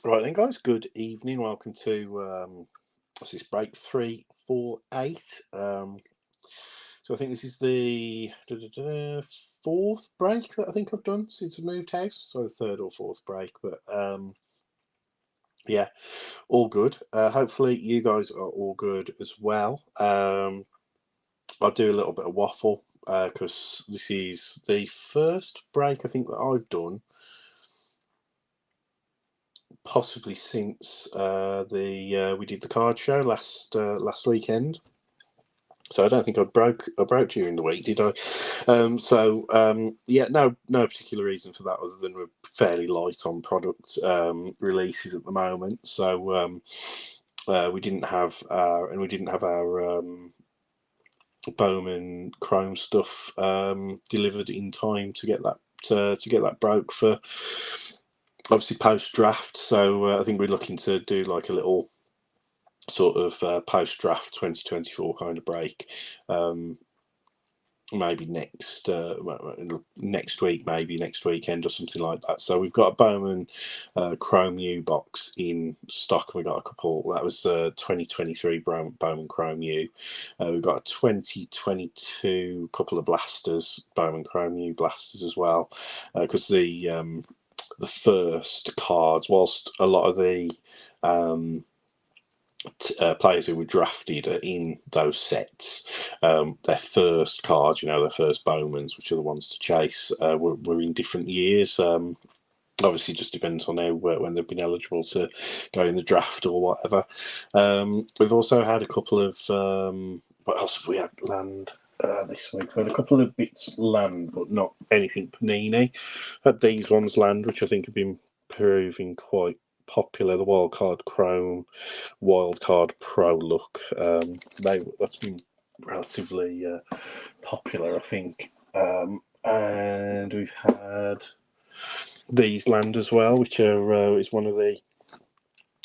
Right then, guys. Good evening. Welcome to what's this break 348. So I think this is the fourth break that I think I've done since I moved house. So the third or fourth break, but yeah, all good. Hopefully you guys are all good as well. I'll do a little bit of waffle because this is the first break I think that I've done possibly since the we did the card show last weekend. So I don't think I broke during the week, did I? Yeah, no particular reason for that other than we're fairly light on product releases at the moment. So we didn't have our Bowman Chrome stuff delivered in time to get that broke for obviously post draft. So I think we're looking to do like a little sort of post draft 2024 kind of break. Maybe next week, maybe next weekend or something like that. So we've got a Bowman Chrome U box in stock, and we got a couple. That was 2023 Bowman Chrome U. We've got a 2022 couple of blasters, Bowman Chrome U blasters as well, because the first cards, whilst a lot of the players who were drafted in those sets, their first cards, their first Bowmans, which are the ones to chase, were in different years. Obviously, just depends on when they've been eligible to go in the draft or whatever. We've also had a couple of what else have we had? Land this week. We had a couple of bits land, but not anything Panini. Had these ones land, which I think have been proving quite popular. The Wildcard Chrome, Wildcard Pro look. That's been relatively popular, I think. And we've had these land as well, which is one of the.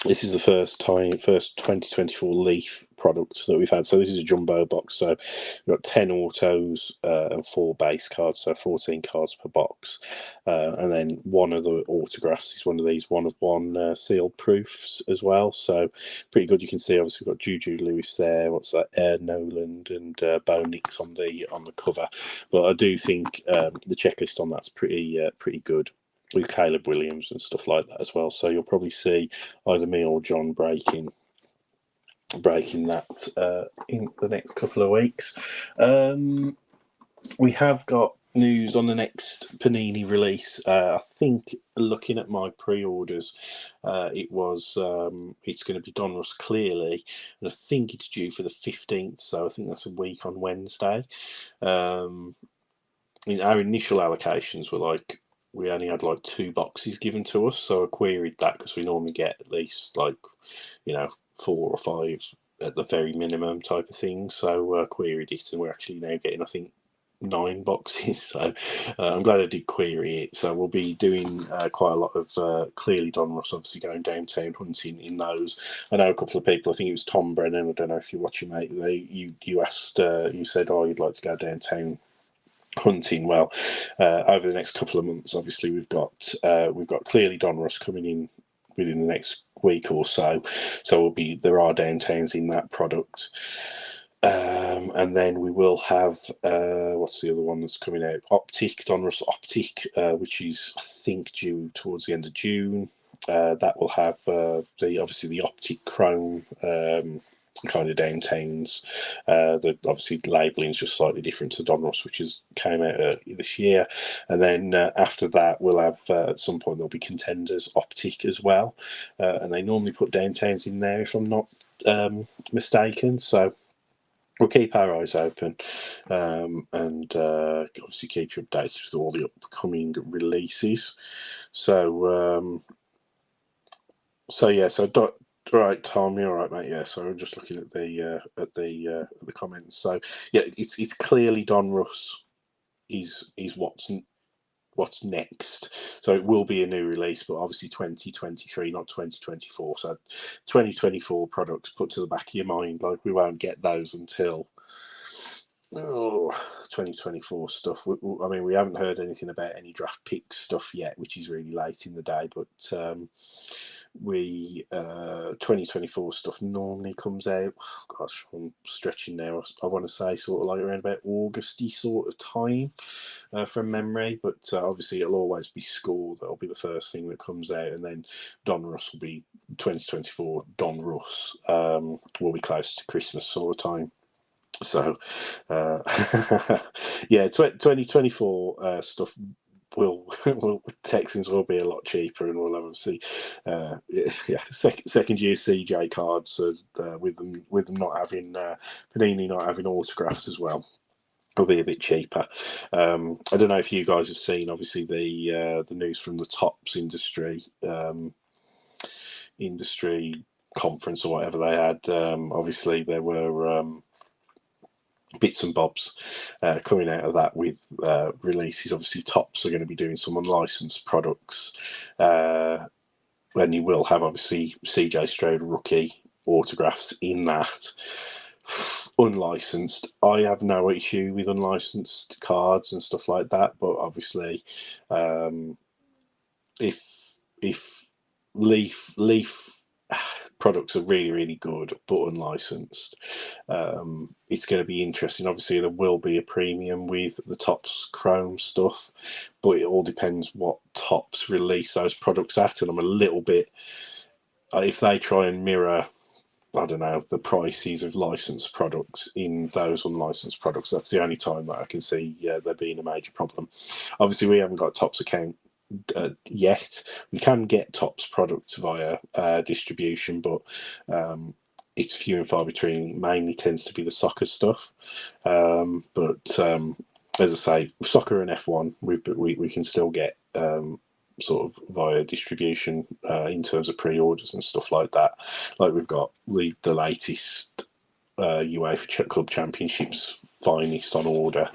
This is the first 2024 Leaf product that we've had. So this is a jumbo box. So we've got 10 autos and 4 base cards, so 14 cards per box. And then one of the autographs is one of these one-of-one sealed proofs as well. So pretty good. You can see obviously we've got Juju Lewis there. What's that? Air Noland and Bo Nix on the cover. But I do think the checklist on that's pretty good, with Caleb Williams and stuff like that as well. So you'll probably see either me or John breaking that in the next couple of weeks. We have got news on the next Panini release. I think looking at my pre-orders, it's going to be Donruss Clearly, and I think it's due for the 15th. So I think that's a week on Wednesday. Our initial allocations were like, we only had like 2 boxes given to us, so I queried that because we normally get at least 4 or 5 at the very minimum type of thing. So I queried it, and we're actually now getting, I think, 9 boxes. So I'm glad I did query it. So we'll be doing quite a lot of Clearly Donruss, obviously going downtown hunting in those. I know a couple of people, I think it was Tom Brennan, I don't know if you're watching, mate, you asked, you said, oh, you'd like to go downtown hunting. Well, over the next couple of months, obviously we've got Clearly Donruss coming in within the next week or so. So there are downtowns in that product. And then we will have what's the other one that's coming out? Optic, Donruss Optic, which is I think due towards the end of June. That will have obviously the Optic Chrome kind of downtowns. Obviously the labelling is just slightly different to Donruss, which came out this year. And then after that, we'll have at some point there'll be Contenders Optic as well, and they normally put downtowns in there if I'm not mistaken. So we'll keep our eyes open, and obviously keep you updated with all the upcoming releases. So right, Tom, you're right, mate. Yeah, so I'm just looking at the comments. So yeah, it's clearly Donruss is what's next. So it will be a new release, but obviously 2023, not 2024. So 2024 products, put to the back of your mind, like we won't get those until Oh, 2024 stuff. I mean, we haven't heard anything about any draft pick stuff yet, which is really late in the day. But we 2024 stuff normally comes out. Oh, gosh, I'm stretching now. I want to say sort of like around about Augusty sort of time from memory. But obviously, it'll always be school. That'll be the first thing that comes out, and then Donruss will be 2024. Donruss will be close to Christmas sort of time. So, yeah, 2024 stuff will Texans will be a lot cheaper, and we'll obviously, second year CJ cards with them not having Panini not having autographs as well. Will be a bit cheaper. I don't know if you guys have seen, obviously the news from the Topps industry conference or whatever they had. Obviously there were bits and bobs coming out of that with releases. Obviously, Topps are going to be doing some unlicensed products, and you will have obviously CJ Stroud rookie autographs in that. Unlicensed, I have no issue with unlicensed cards and stuff like that, but obviously, if Leaf products are really, really good but unlicensed, it's going to be interesting. Obviously, there will be a premium with the Topps Chrome stuff, but it all depends what Topps release those products at. And I'm a little bit, if they try and mirror, I don't know, the prices of licensed products in those unlicensed products, that's the only time that I can see there being a major problem. Obviously, we haven't got a Topps account yet. We can get Topps products via distribution, but it's few and far between. It mainly tends to be the soccer stuff, but as I say, soccer and F1 we can still get sort of via distribution in terms of pre-orders and stuff like that. Like we've got the latest UEFA Club Championships finest on order.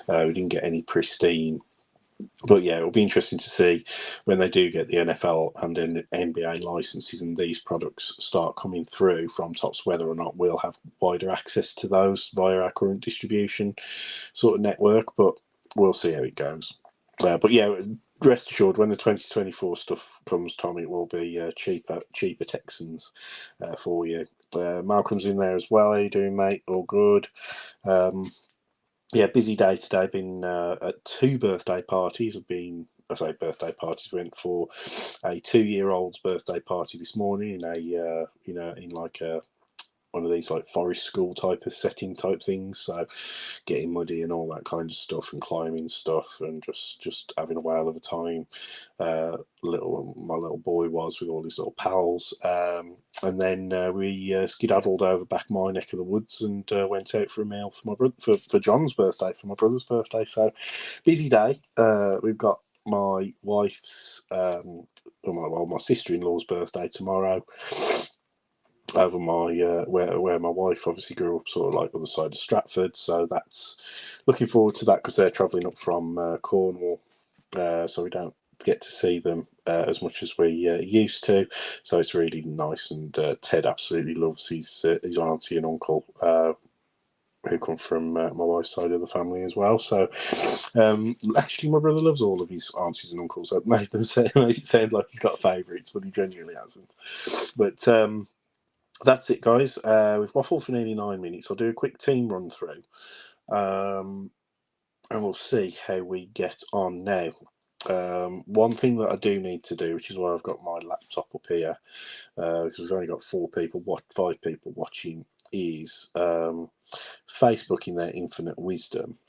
We didn't get any pristine. But yeah, it'll be interesting to see when they do get the NFL and NBA licenses and these products start coming through from Topps, whether or not we'll have wider access to those via our current distribution sort of network. But we'll see how it goes. But yeah, rest assured, when the 2024 stuff comes, Tom, it will be cheaper Texans for you. Malcolm's in there as well. How you doing, mate? All good. Yeah, busy day today. Been at 2 birthday parties. Birthday parties. Went for a 2-year-old's birthday party this morning in like one of these like forest school type of setting type things. So getting muddy and all that kind of stuff and climbing stuff and just having a whale of a time. My little boy was with all his little pals. And then we skedaddled over back my neck of the woods and went out for a meal for my brother for John's birthday, for my brother's birthday. So busy day. We've got my wife's my sister-in-law's birthday tomorrow over my where my wife obviously grew up, sort of like on the side of Stratford. So that's looking forward to that because they're travelling up from Cornwall, so we don't get to see them as much as we used to. So it's really nice, and Ted absolutely loves his auntie and uncle who come from my wife's side of the family as well. So actually my brother loves all of his aunties and uncles. That made it sound like he's got favourites, but he genuinely hasn't. But that's it, guys. We've waffled for nearly 9 minutes. I'll do a quick team run through, and we'll see how we get on now. One thing that I do need to do, which is why I've got my laptop up here, because we've only got 5 people watching, is Facebook, in their infinite wisdom,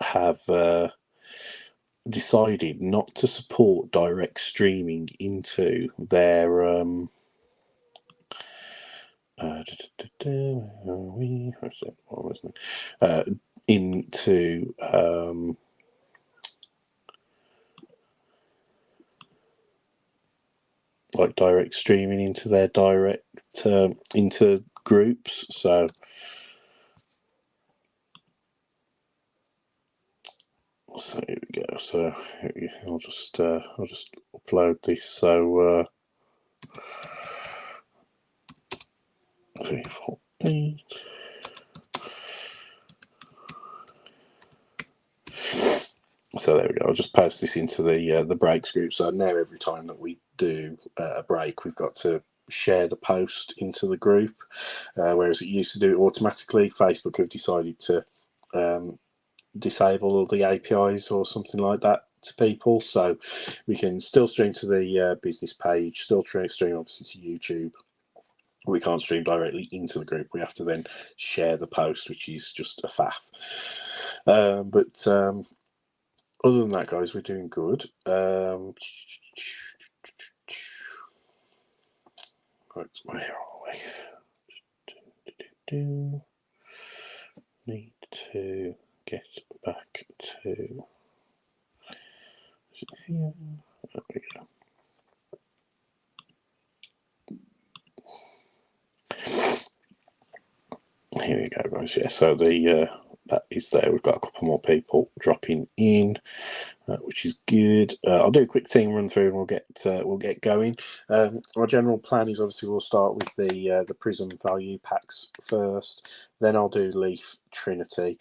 have decided not to support direct streaming into their into like direct streaming into their into groups. So here we go. So I'll just upload this. So 3, 4, 8. So there we go. I'll just post this into the breaks group. So now every time that we do a break, we've got to share the post into the group, whereas it used to do it automatically. Facebook have decided to disable all the APIs or something like that to people, so we can still stream to the business page, still stream obviously to YouTube. We can't stream directly into the group. We have to then share the post, which is just a faff. But other than that, guys, we're doing good. Right, where are we? Need to get back to here. There we go. Here we go, guys. Yeah, so the that is there. We've got a couple more people dropping in, which is good. I'll do a quick team run through, and we'll get going. Our general plan is obviously we'll start with the Prism value packs first. Then I'll do Leaf Trinity.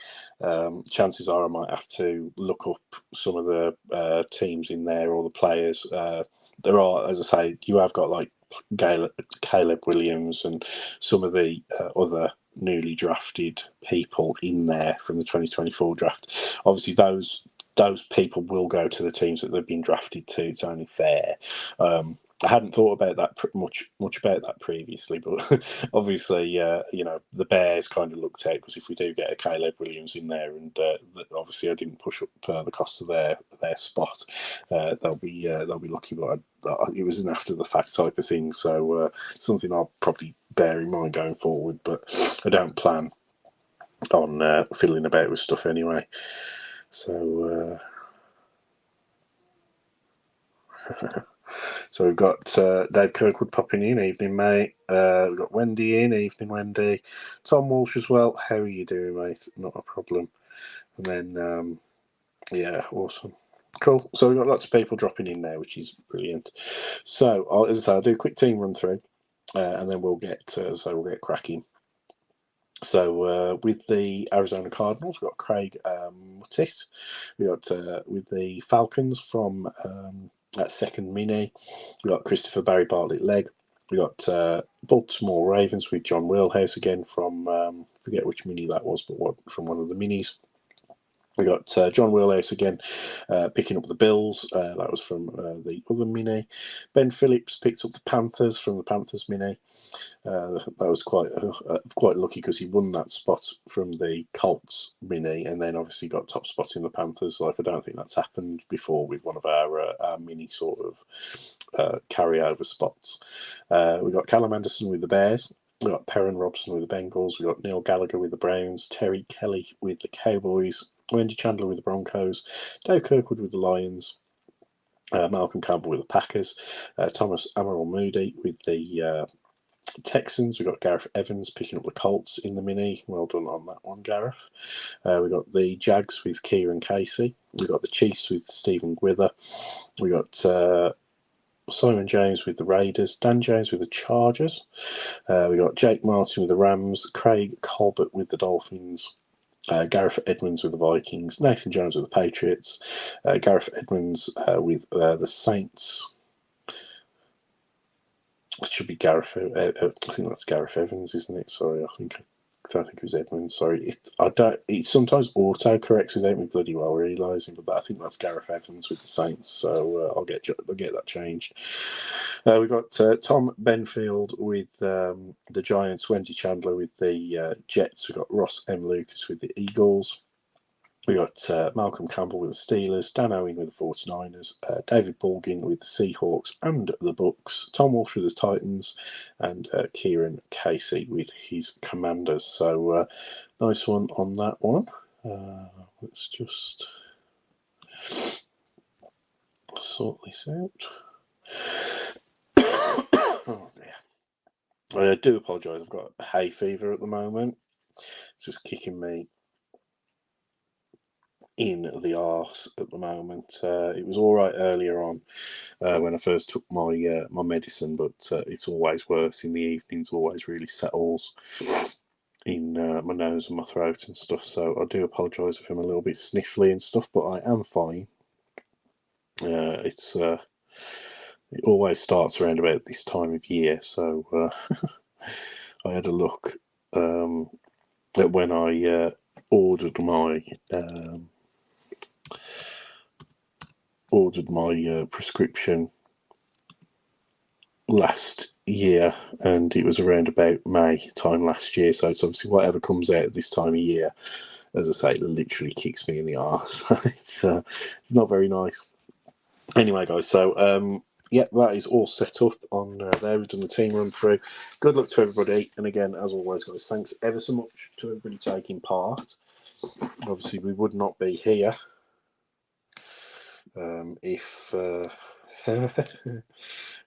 Chances are I might have to look up some of the teams in there or the players. There are, as I say, you have got like Caleb Williams and some of the other newly drafted people in there from the 2024 draft. Obviously, those people will go to the teams that they've been drafted to. It's only fair. I hadn't thought about that much about that previously, but obviously, the Bears kind of looked out, because if we do get a Caleb Williams in there, and obviously I didn't push up the cost of their spot, they'll be lucky. But it was an after the fact type of thing, so something I'll probably bear in mind going forward. But I don't plan on fiddling about with stuff anyway. So. So we've got Dave Kirkwood popping in. Evening, mate. We've got Wendy in. Evening, Wendy. Tom Walsh as well. How are you doing, mate? Not a problem. And then, yeah, awesome. Cool. So we've got lots of people dropping in there, which is brilliant. So, as I say, I'll do a quick team run through, and then we'll get cracking. So with the Arizona Cardinals, we've got Craig Muttit. We got with the Falcons from that second mini, we got Christopher Barry Bartlett Leg. We got Baltimore Ravens with John Wheelhouse again from forget which mini that was, but from one of the minis. We got John Wheelhouse again picking up the Bills. That was from the other mini. Ben Phillips picked up the Panthers from the Panthers mini. That was quite lucky, because he won that spot from the Colts mini, and then obviously got top spot in the Panthers. Like, I don't think that's happened before with one of our mini sort of carryover spots. We got Callum Anderson with the Bears. We got Perrin Robson with the Bengals. We got Neil Gallagher with the Browns. Terry Kelly with the Cowboys. Wendy Chandler with the Broncos. Dave Kirkwood with the Lions. Malcolm Campbell with the Packers. Thomas Amaral Moody with the Texans. We've got Gareth Evans picking up the Colts in the mini. Well done on that one, Gareth. We've got the Jags with Kieran Casey. We've got the Chiefs with Stephen Gwither. We got Simon James with the Raiders. Dan James with the Chargers. We got Jake Martin with the Rams. Craig Colbert with the Dolphins. Gareth Edmonds with the Vikings. Nathan Jones with the Patriots. Gareth Edmonds with the Saints. It should be Gareth. I think that's Gareth Evans, isn't it? Sorry, I don't think it was Edmonds. Sorry, it sometimes auto corrects without me bloody well realising, but I think that's Gareth Evans with the Saints. So I'll get that changed. We've got Tom Benfield with the Giants. Wendy Chandler with the Jets. We've got Ross M. Lucas with the Eagles. We got Malcolm Campbell with the Steelers, Dan Owen with the 49ers, David Baldwin with the Seahawks and the Bucks, Tom Walsh with the Titans, and Kieran Casey with his Commanders. So nice one on that one. Let's just sort this out. Oh dear. I do apologise. I've got hay fever at the moment. It's just kicking me in the arse at the moment. It was all right earlier on when I first took my medicine, but it's always worse in the evenings. Always really settles. in my nose and my throat and stuff. So I do apologise if I'm a little bit sniffly and stuff, but I am fine. It always starts around about this time of year, so I had a look at when I ordered my prescription last year, and it was around about May time last year. So it's obviously whatever comes out at this time of year, as I say, it literally kicks me in the arse. It's not very nice. Anyway, guys, so yeah, that is all set up on there. We've done the team run through. Good luck to everybody, and again, as always, guys, thanks ever so much to everybody taking part. Obviously, we would not be here if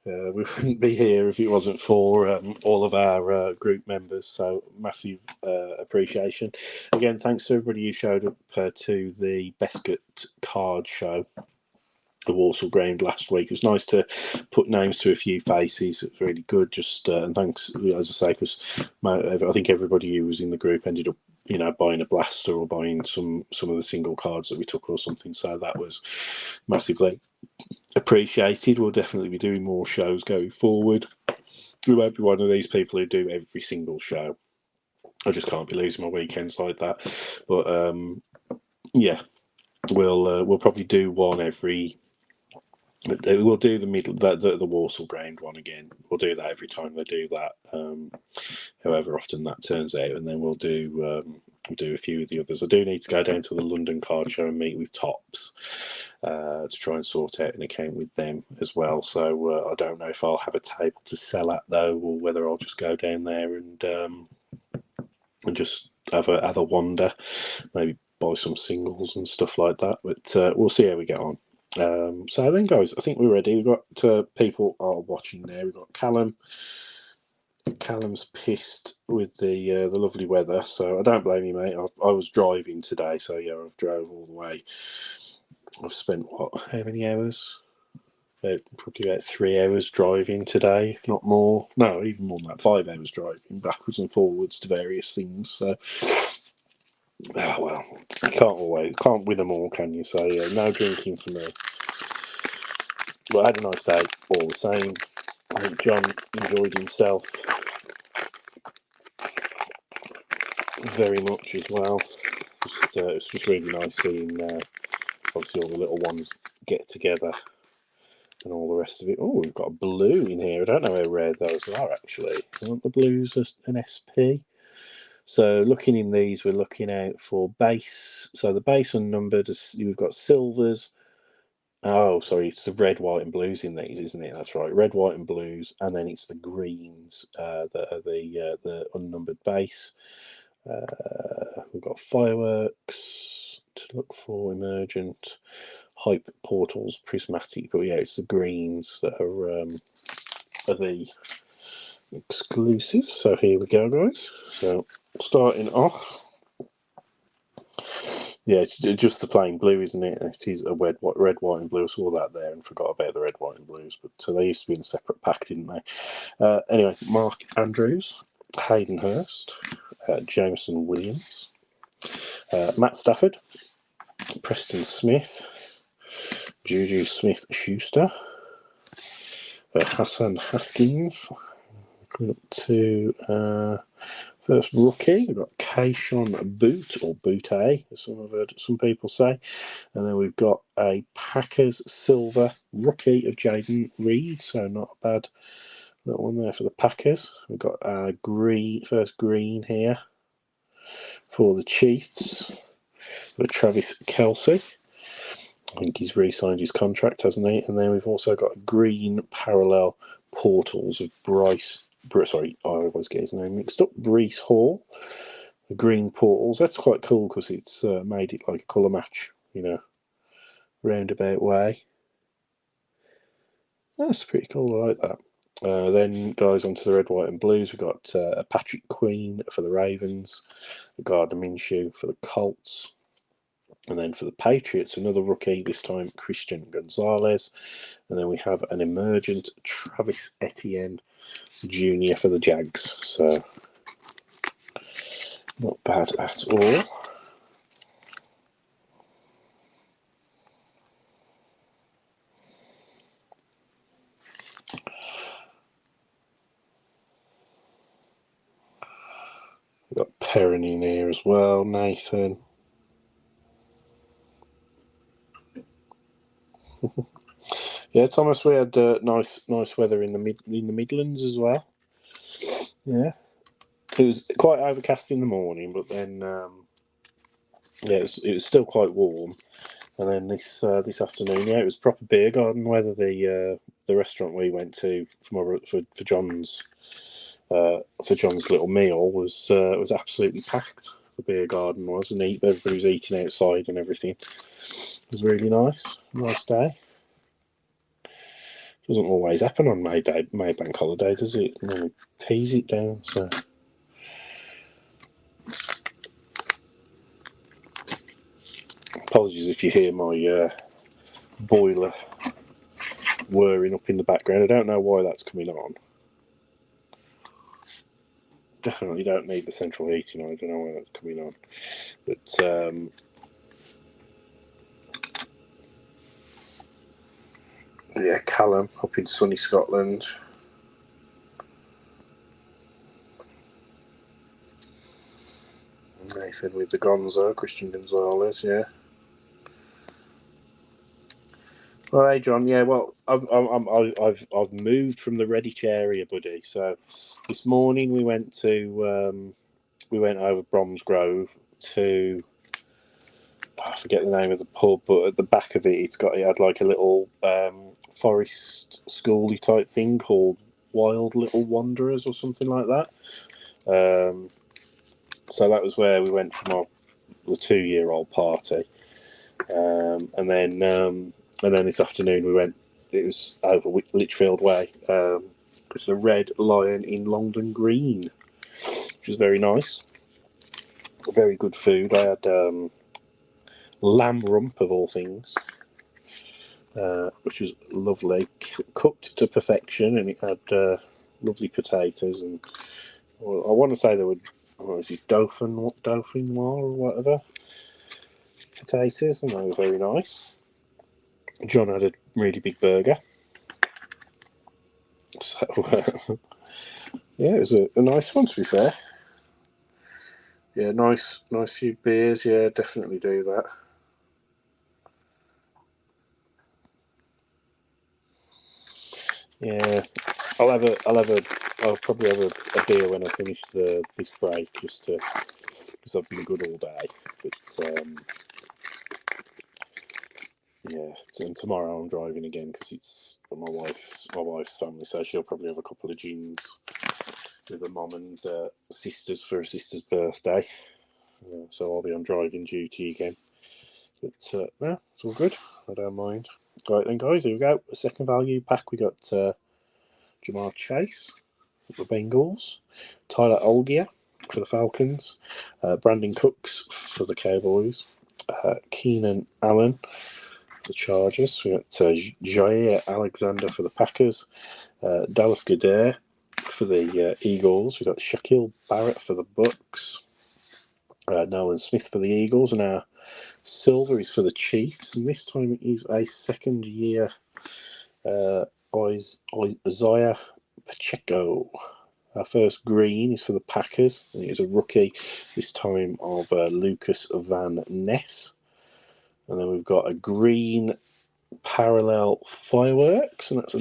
we wouldn't be here if it wasn't for all of our group members. So massive appreciation. Again, thanks to everybody who showed up to the Bescot card show, the Walsall Ground last week. It was nice to put names to a few faces. It was really good. Just and thanks, as I say, because I think everybody who was in the group ended up, buying a blaster or buying some of the single cards that we took or something. So that was massively appreciated. We'll definitely be doing more shows going forward. We won't be one of these people who do every single show. I just can't be losing my weekends like that. But yeah, we'll probably do one every. We'll do the Walsall Ground one again. We'll do that every time they do that, however often that turns out, and then we'll do a few of the others. I do need to go down to the London card show and meet with Tops to try and sort out an account with them as well. So I don't know if I'll have a table to sell at though, or whether I'll just go down there and just have a wander, maybe buy some singles and stuff like that. But we'll see how we get on. So then, guys, I think we're ready. We've got people are watching there. We've got Callum. Callum's pissed with the lovely weather, so I don't blame you, mate. I was driving today, so yeah, I've drove all the way. I've spent how many hours? Probably about 3 hours driving today, if not more. No, even more than that. 5 hours driving backwards and forwards to various things. So, well, you can't win them all, can you? So yeah, no drinking for me. But I had a nice day all the same. I think John enjoyed himself very much as well. It's just really nice seeing obviously all the little ones get together and all the rest of it. Oh, we've got a blue in here. I don't know how rare those are actually. Aren't the blues an SP? So looking in these, we're looking out for base. So the base unnumbered, we've got silvers. Oh, sorry, it's the red, white, and blues in these, isn't it? That's right, red, white, and blues, and then it's the greens that are the unnumbered base. We've got fireworks to look for, emergent, hype, portals, prismatic. But yeah, it's the greens that are the exclusives. So here we go, guys. So starting off. Yeah, it's just the plain blue, isn't it? It is a red, white, and blue. I saw that there and forgot about the red, white, and blues. But they used to be in a separate pack, didn't they? Anyway, Mark Andrews, Hayden Hurst, Jameson Williams, Matt Stafford, Preston Smith, Juju Smith-Schuster, Hassan Haskins. Coming up to first rookie, we've got Kayshawn Boot, or Boote, as I've heard some people say. And then we've got a Packers silver rookie of Jaden Reed, so not a bad little one there for the Packers. We've got a first green here for the Chiefs, for Travis Kelce. I think he's re-signed his contract, hasn't he? And then we've also got a green parallel portals of I always get his name mixed up. Breece Hall. The green portals. That's quite cool because it's made it like a colour match, roundabout way. That's pretty cool. I like that. Then, guys, onto the red, white, and blues. We've got a Patrick Queen for the Ravens, a Gardner Minshew for the Colts. And then for the Patriots, another rookie, this time Christian Gonzalez. And then we have an emergent Travis Etienne Jr. for the Jags. So Not bad at all. We've got Perrin in here as well, Nathan. Yeah, Thomas, we had nice weather in the Midlands as well. Yeah, it was quite overcast in the morning, but then yeah, it was still quite warm. And then this afternoon, yeah, it was proper beer garden weather. The restaurant we went to for John's little meal was absolutely packed. The beer garden was, and everybody was eating outside and everything. It was really nice day. Doesn't always happen on May Bank holiday, does it? It normally tease it down. So apologies if you hear my boiler whirring up in the background. I don't know why that's coming on. Definitely don't need the central heating on. I don't know why that's coming on. But yeah, Callum up in sunny Scotland. Nathan with the Gonzo, Christian Gonzalez, yeah. Well, hey John, yeah. Well, I've moved from the Redditch area, buddy. So this morning we went over Bromsgrove to, I forget the name of the pub, but at the back of it, it had like a little forest schooly type thing called Wild Little Wanderers or something like that. So that was where we went from the 2-year-old party, and then this afternoon we went. It was over Lichfield Way. It's the Red Lion in Longden Green, which was very nice. Very good food. I had lamb rump of all things, which was lovely, cooked to perfection, and it had lovely potatoes and, well, I want to say there were, what was it, dauphinoise or whatever potatoes, and they were very nice. John had a really big burger, so yeah, it was a nice one, to be fair. Yeah, nice few beers. Yeah, definitely do that. Yeah, I'll probably have a beer when I finish this break, just because I've been good all day. But yeah, and tomorrow I'm driving again because it's my wife's family, so she'll probably have a couple of gins with her mum and sisters for her sister's birthday. So I'll be on driving duty again. But yeah, it's all good. I don't mind. Right then, guys, here we go. The second value pack, we got Jamar Chase for the Bengals, Tyler Algier for the Falcons, Brandon Cooks for the Cowboys, Keenan Allen for the Chargers. We got Jair Alexander for the Packers, Dallas Goedert for the Eagles. We got Shaquille Barrett for the Bucks, Nolan Smith for the Eagles, and our silver is for the Chiefs. And this time it is a second-year Isaiah Pacheco. Our first green is for the Packers. And it is a rookie, this time of Lucas Van Ness. And then we've got a green parallel fireworks, and that's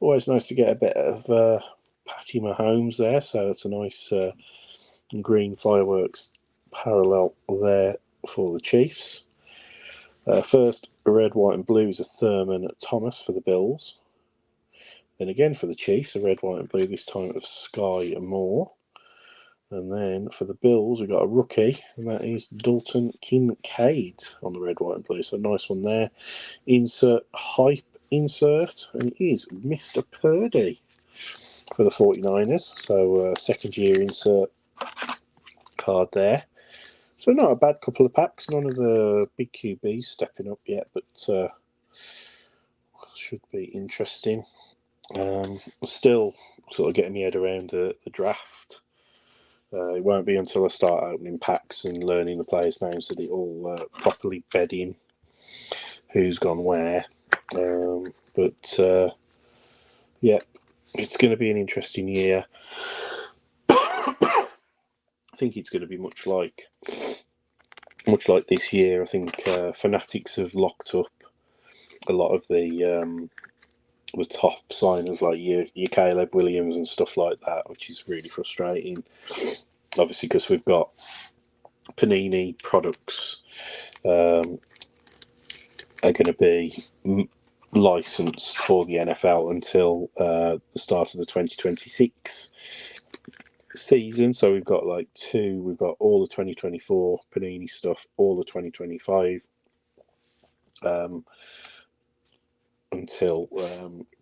always nice to get a bit of Patty Mahomes there. So it's a nice green fireworks parallel there for the Chiefs. First, red, white, and blue is a Thurman Thomas for the Bills. Then again for the Chiefs, a red, white, and blue, this time of Sky Moore. And then for the Bills, we've got a rookie, and that is Dalton Kincaid on the red, white, and blue. So a nice one there. Hype insert, and it is Mr. Purdy for the 49ers. So second year insert card there. So not a bad couple of packs. None of the big QBs stepping up yet, but should be interesting. Still sort of getting my head around the draft It won't be until I start opening packs and learning the players' names that it all properly bed in who's gone where. But yeah, it's going to be an interesting year. I think it's going to be much like this year. I think Fanatics have locked up a lot of the top signers, like your Caleb Williams and stuff like that, which is really frustrating. Obviously, because we've got Panini products are going to be licensed for the NFL until the start of the 2026 season. So we've got we've got all the 2024 Panini stuff, all the 2025 until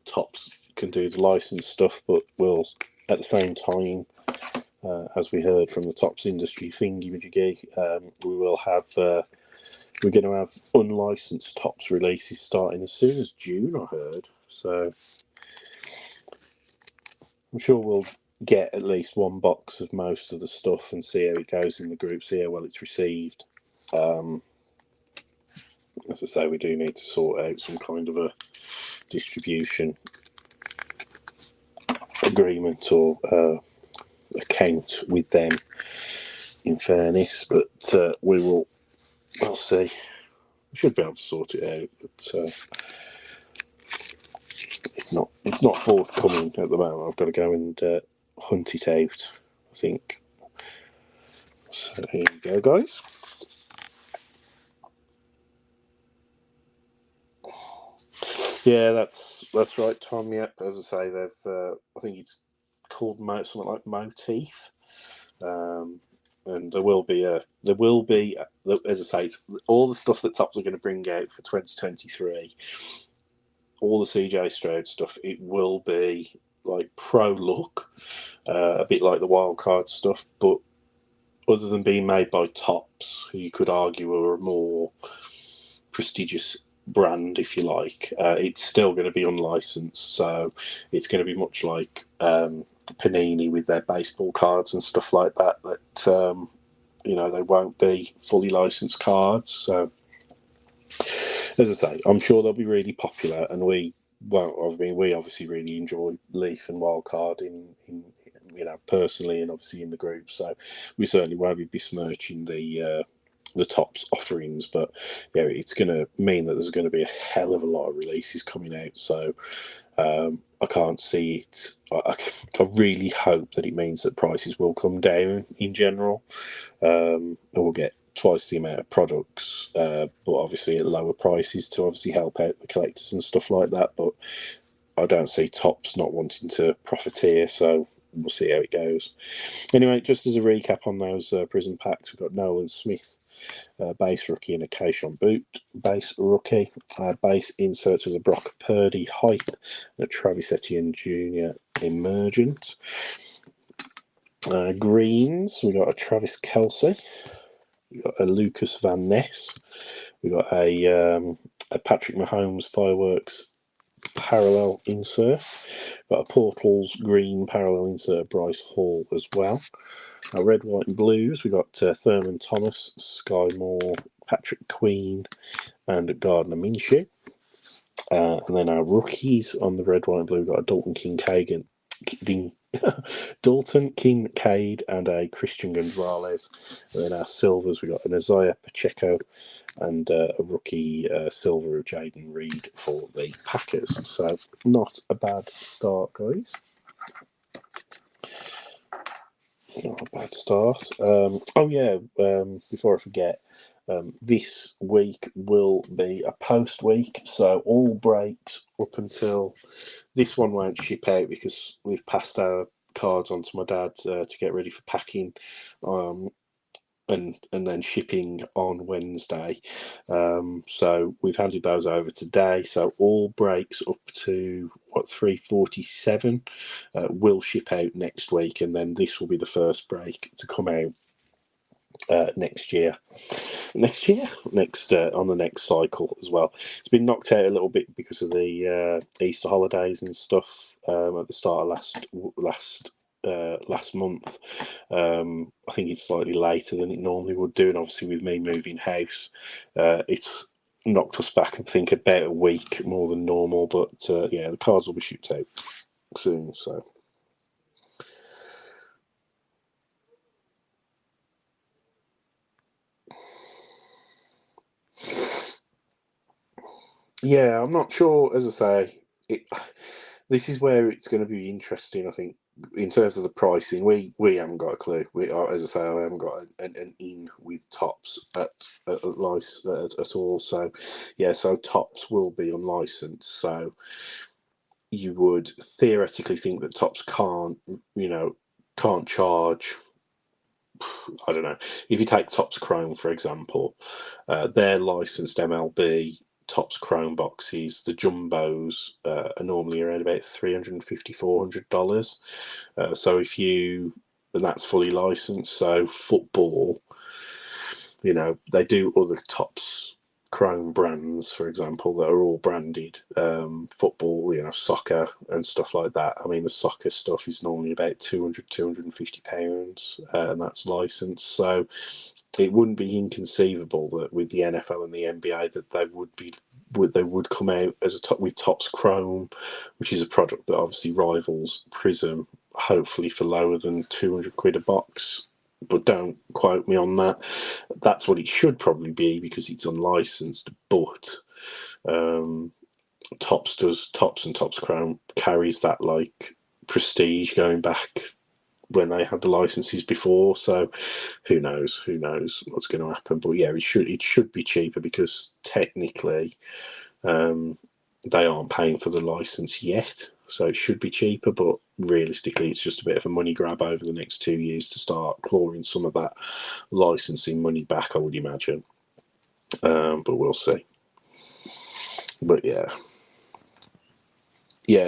Topps can do the license stuff, but we'll at the same time, as we heard from the Topps industry thingy-majiggy, we will have we're going to have unlicensed Topps releases starting as soon as June, I heard. So I'm sure we'll get at least one box of most of the stuff and see how it goes in the group, see how well it's received. As I say, we do need to sort out some kind of a distribution agreement or account with them, in fairness, but we'll see. We should be able to sort it out, but it's not forthcoming at the moment. I've got to go and hunt it out, I think. So here you go, guys. Yeah, that's right, Tom. Yep, as I say, they've I think it's called something like Motif, and there will be as I say, it's all the stuff that Topps are going to bring out for 2023. All the CJ Stroud stuff, it will be like pro look, a bit like the wild card stuff, but other than being made by Topps, who you could argue are a more prestigious brand, if you like, it's still going to be unlicensed. So it's going to be much like Panini with their baseball cards and stuff like that. That they won't be fully licensed cards. So as I say, I'm sure they'll be really popular, and we won't. I mean, we obviously really enjoy Leaf and Wildcard in personally, and obviously in the group. So we certainly won't be besmirching the Topps offerings, but yeah, it's going to mean that there's going to be a hell of a lot of releases coming out. So I can't see it. I really hope that it means that prices will come down in general, and we'll get twice the amount of products, but obviously at lower prices to obviously help out the collectors and stuff like that. But I don't see Topps not wanting to profiteer, so we'll see how it goes. Anyway, just as a recap on those prison packs, we've got Nolan Smith, base rookie, and a Keishon Boot base rookie. Base inserts with a Brock Purdy hype and a Travis Etienne Jr. emergent. Greens, we got a Travis Kelce. We got a Lucas Van Ness. We got a Patrick Mahomes fireworks parallel insert. Got a Portals green parallel insert Bryce Hall as well. Our red, white, and blues. We got Thurman Thomas, Sky Moore, Patrick Queen, and Gardner Minshew. And then our rookies on the red, white, and blue. We got a Dalton Kincaid and a Christian Gonzalez. And then our silvers, we got an Isaiah Pacheco and a rookie silver of Jaden Reed for the Packers. So not a bad start, guys. Not a bad start. Before I forget, this week will be a post week, so all breaks up until this one won't ship out because we've passed our cards on to my dad to get ready for packing, and then shipping on Wednesday. So we've handed those over today. So all breaks up to 347 will ship out next week, and then this will be the first break to come out next year on the next cycle as well. It's been knocked out a little bit because of the Easter holidays and stuff at the start of last last month. I think it's slightly later than it normally would do, and obviously with me moving house, it's knocked us back, I think, about a week more than normal. But yeah, the cars will be shipped out soon. So yeah, I'm not sure. As I say, this is where it's going to be interesting. I think in terms of the pricing, we haven't got a clue. We are, as I say, I haven't got an in with Tops at all. So yeah, so Tops will be unlicensed. So you would theoretically think that Tops can't charge. I don't know. If you take Tops Chrome, for example, their licensed MLB Tops Chrome boxes, the jumbos, are normally around about $350, $400. So and that's fully licensed. So football, they do other Tops Chrome brands, for example, that are all branded football, soccer and stuff like that. I mean, the soccer stuff is normally about £250, and that's licensed. So it wouldn't be inconceivable that with the NFL and the NBA that they would come out as with Tops Chrome, which is a product that obviously rivals Prism, hopefully for lower than £200 a box. But don't quote me on that. That's what it should probably be because it's unlicensed. But Tops and Tops Chrome carries that like prestige going back when they had the licenses before. So who knows what's going to happen. But yeah, it should be cheaper because technically they aren't paying for the license yet, so it should be cheaper, but realistically it's just a bit of a money grab over the next 2 years to start clawing some of that licensing money back, I would imagine. But we'll see. But yeah,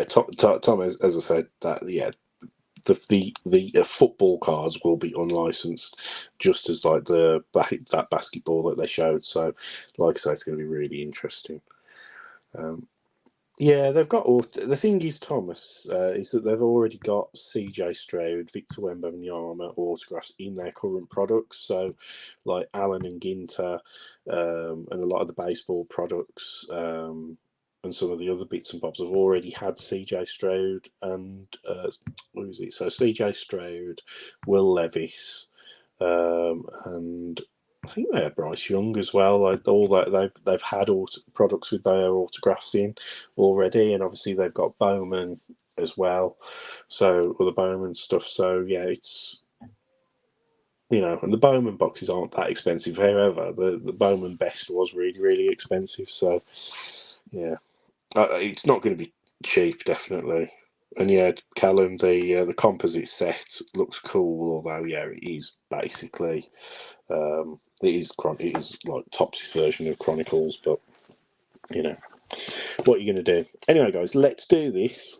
Tom, as I said, that the football cards will be unlicensed, just as like that basketball that they showed. So, like I say, it's going to be really interesting. Yeah, they've got. The thing is, Thomas, is that they've already got CJ Stroud, Victor Wembanyama autographs in their current products. So, like Allen and Ginter, and a lot of the baseball products, and some of the other bits and bobs have already had CJ Stroud and what is it? So CJ Stroud, Will Levis, and I think they had Bryce Young as well. Like all that they've had products with their autographs in already, and obviously they've got Bowman as well. So all the Bowman stuff. So yeah, it's and the Bowman boxes aren't that expensive. However, the Bowman best was really really expensive. So yeah, it's not going to be cheap, definitely. And yeah, Callum, the composite set looks cool, although yeah, it is basically it is like Topps' version of Chronicles, but what are you going to do? Anyway, guys, let's do this.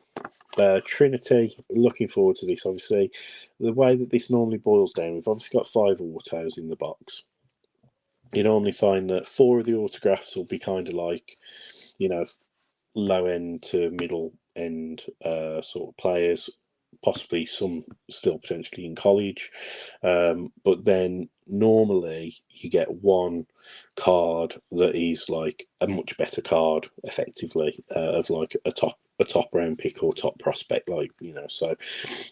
Trinity, looking forward to this. Obviously, the way that this normally boils down, we've obviously got 5 autos in the box. You normally find that 4 of the autographs will be kind of like, low end to middle end sort of players, possibly some still potentially in college. But then normally you get one card that is like a much better card, effectively, of like a top round pick or top prospect, so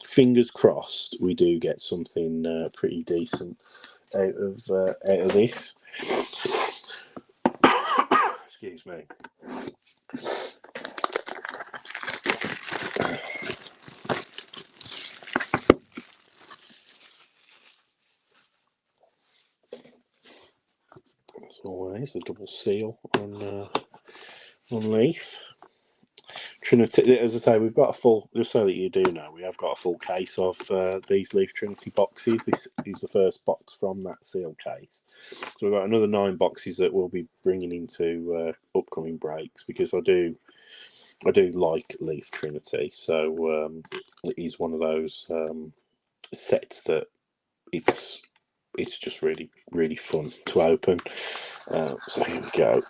fingers crossed we do get something pretty decent out of this. Excuse me. As always, the double seal on Leaf. Trinity, as I say, we've got a full. Just so that you do know, we have got a full case of these Leaf Trinity boxes. This is the first box from that seal case. So we've got another 9 boxes that we'll be bringing into upcoming breaks because I do like Leaf Trinity. So it is one of those sets that it's just really really fun to open. So here we go.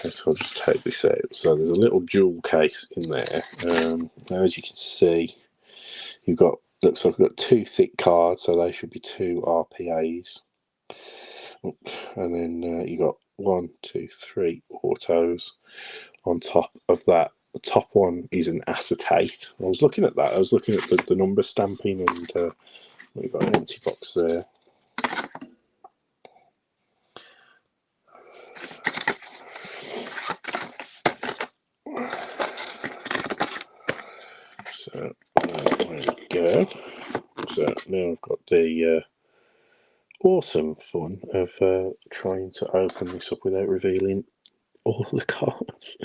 Okay, so I'll just take this out. So there's a little jewel case in there. Now, as you can see, you've got, looks like we've got 2 thick cards, so they should be 2 RPAs. And then you got 1, 2, 3 autos on top of that. The top one is an acetate. I was looking at that. I was looking at the number stamping, and we've got an empty box there. So there we go. So now I've got the awesome fun of trying to open this up without revealing all the cards.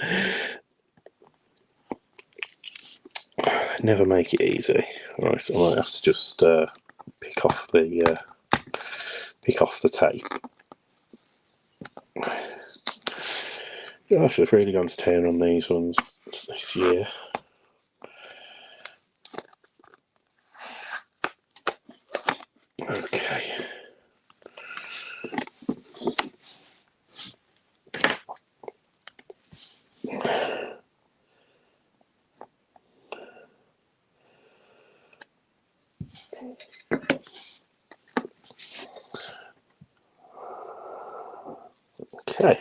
Never make it easy. Right, I might have to just pick off the tape. Gosh, I've really gone to town on these ones this year. Okay. Okay.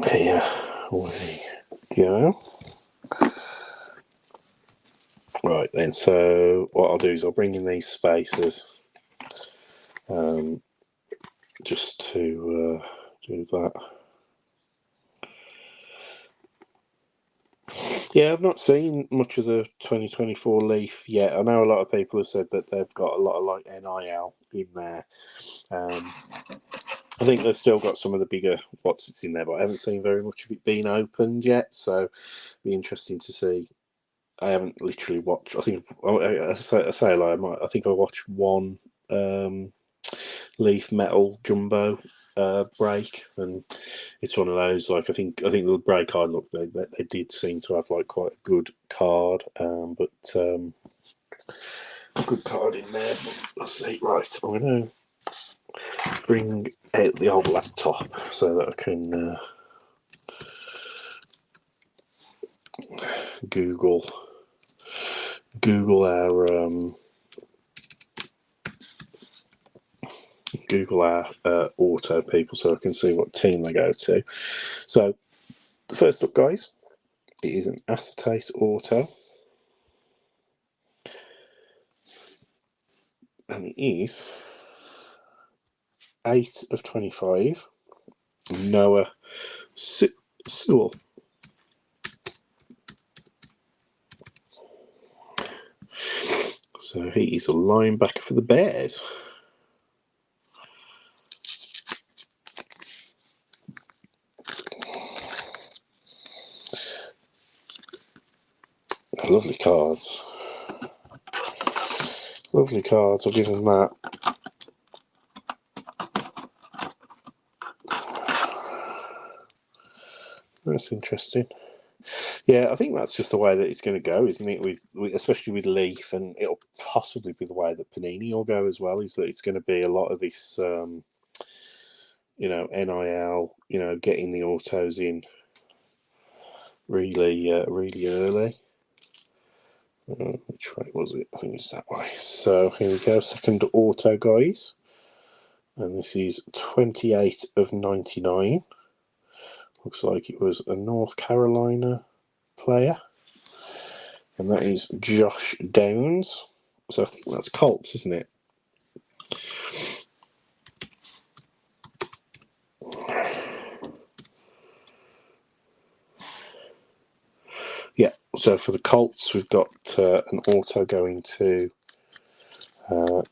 Here we go. Right then, so what I'll do is I'll bring in these spacers just to do that. Yeah, I've not seen much of the 2024 Leaf yet. I know a lot of people have said that they've got a lot of like NIL in there. I think they've still got some of the bigger what's in there, but I haven't seen very much of it being opened yet. So it'll be interesting to see. I haven't literally watched. I think I say a lie. I think I watched one Leaf Metal Jumbo break, and it's one of those. Like I think the break card looked. They did seem to have like quite a good card, but a good card in there. Let's see. Right, I'm gonna bring out the old laptop so that I can Google our auto people so I can see what team they go to. So first up, guys, it is an acetate auto, and it is 8 of 25. Noah Sewell. So he is a linebacker for the Bears. Lovely cards. Lovely cards, I'll give them that. That's interesting. Yeah, I think that's just the way that it's going to go, isn't it? Especially with Leaf, and it'll possibly be the way that Panini will go as well. Is that it's going to be a lot of this, NIL, getting the autos in really early. Which way was it? I think it's that way. So here we go, second auto, guys, and this is 28 of 99. Looks like it was a North Carolina player, and that is Josh Downs. So I think that's Colts, isn't it? Yeah, so for the Colts, we've got an auto going to the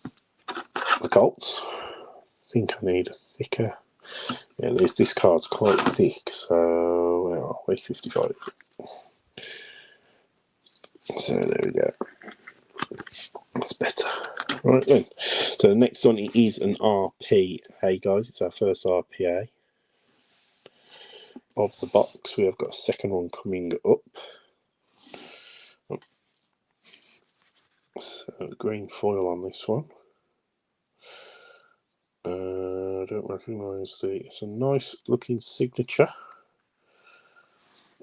Colts. I think I need a thicker. Yeah, this card's quite thick, so where are we? 55. So there we go. That's better. Right then. So the next one is an RPA, guys. It's our first RPA of the box. We have got a second one coming up. So green foil on this one. don't recognise it's a nice looking signature.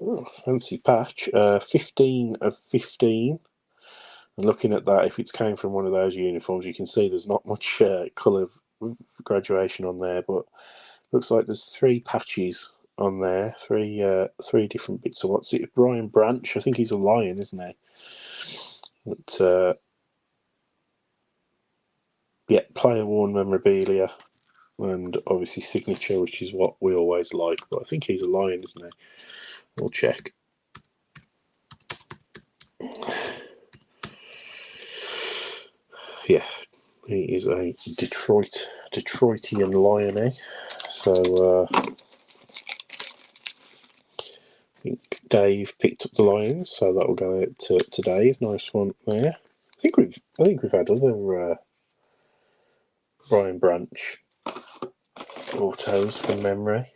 Oh, fancy patch. 15 of 15. And looking at that, if it's came from one of those uniforms, you can see there's not much colour graduation on there, but looks like there's 3 patches on there, three different bits of what's it? Brian Branch, I think he's a Lion, isn't he? But yeah, player worn memorabilia, and obviously signature, which is what we always like. But I think he's a Lion, isn't he? We'll check. Yeah, he is a Detroitian Lion, eh? So I think Dave picked up the Lions, so that will go out to Dave. Nice one there. I think we've had other Brian Branch autos from memory.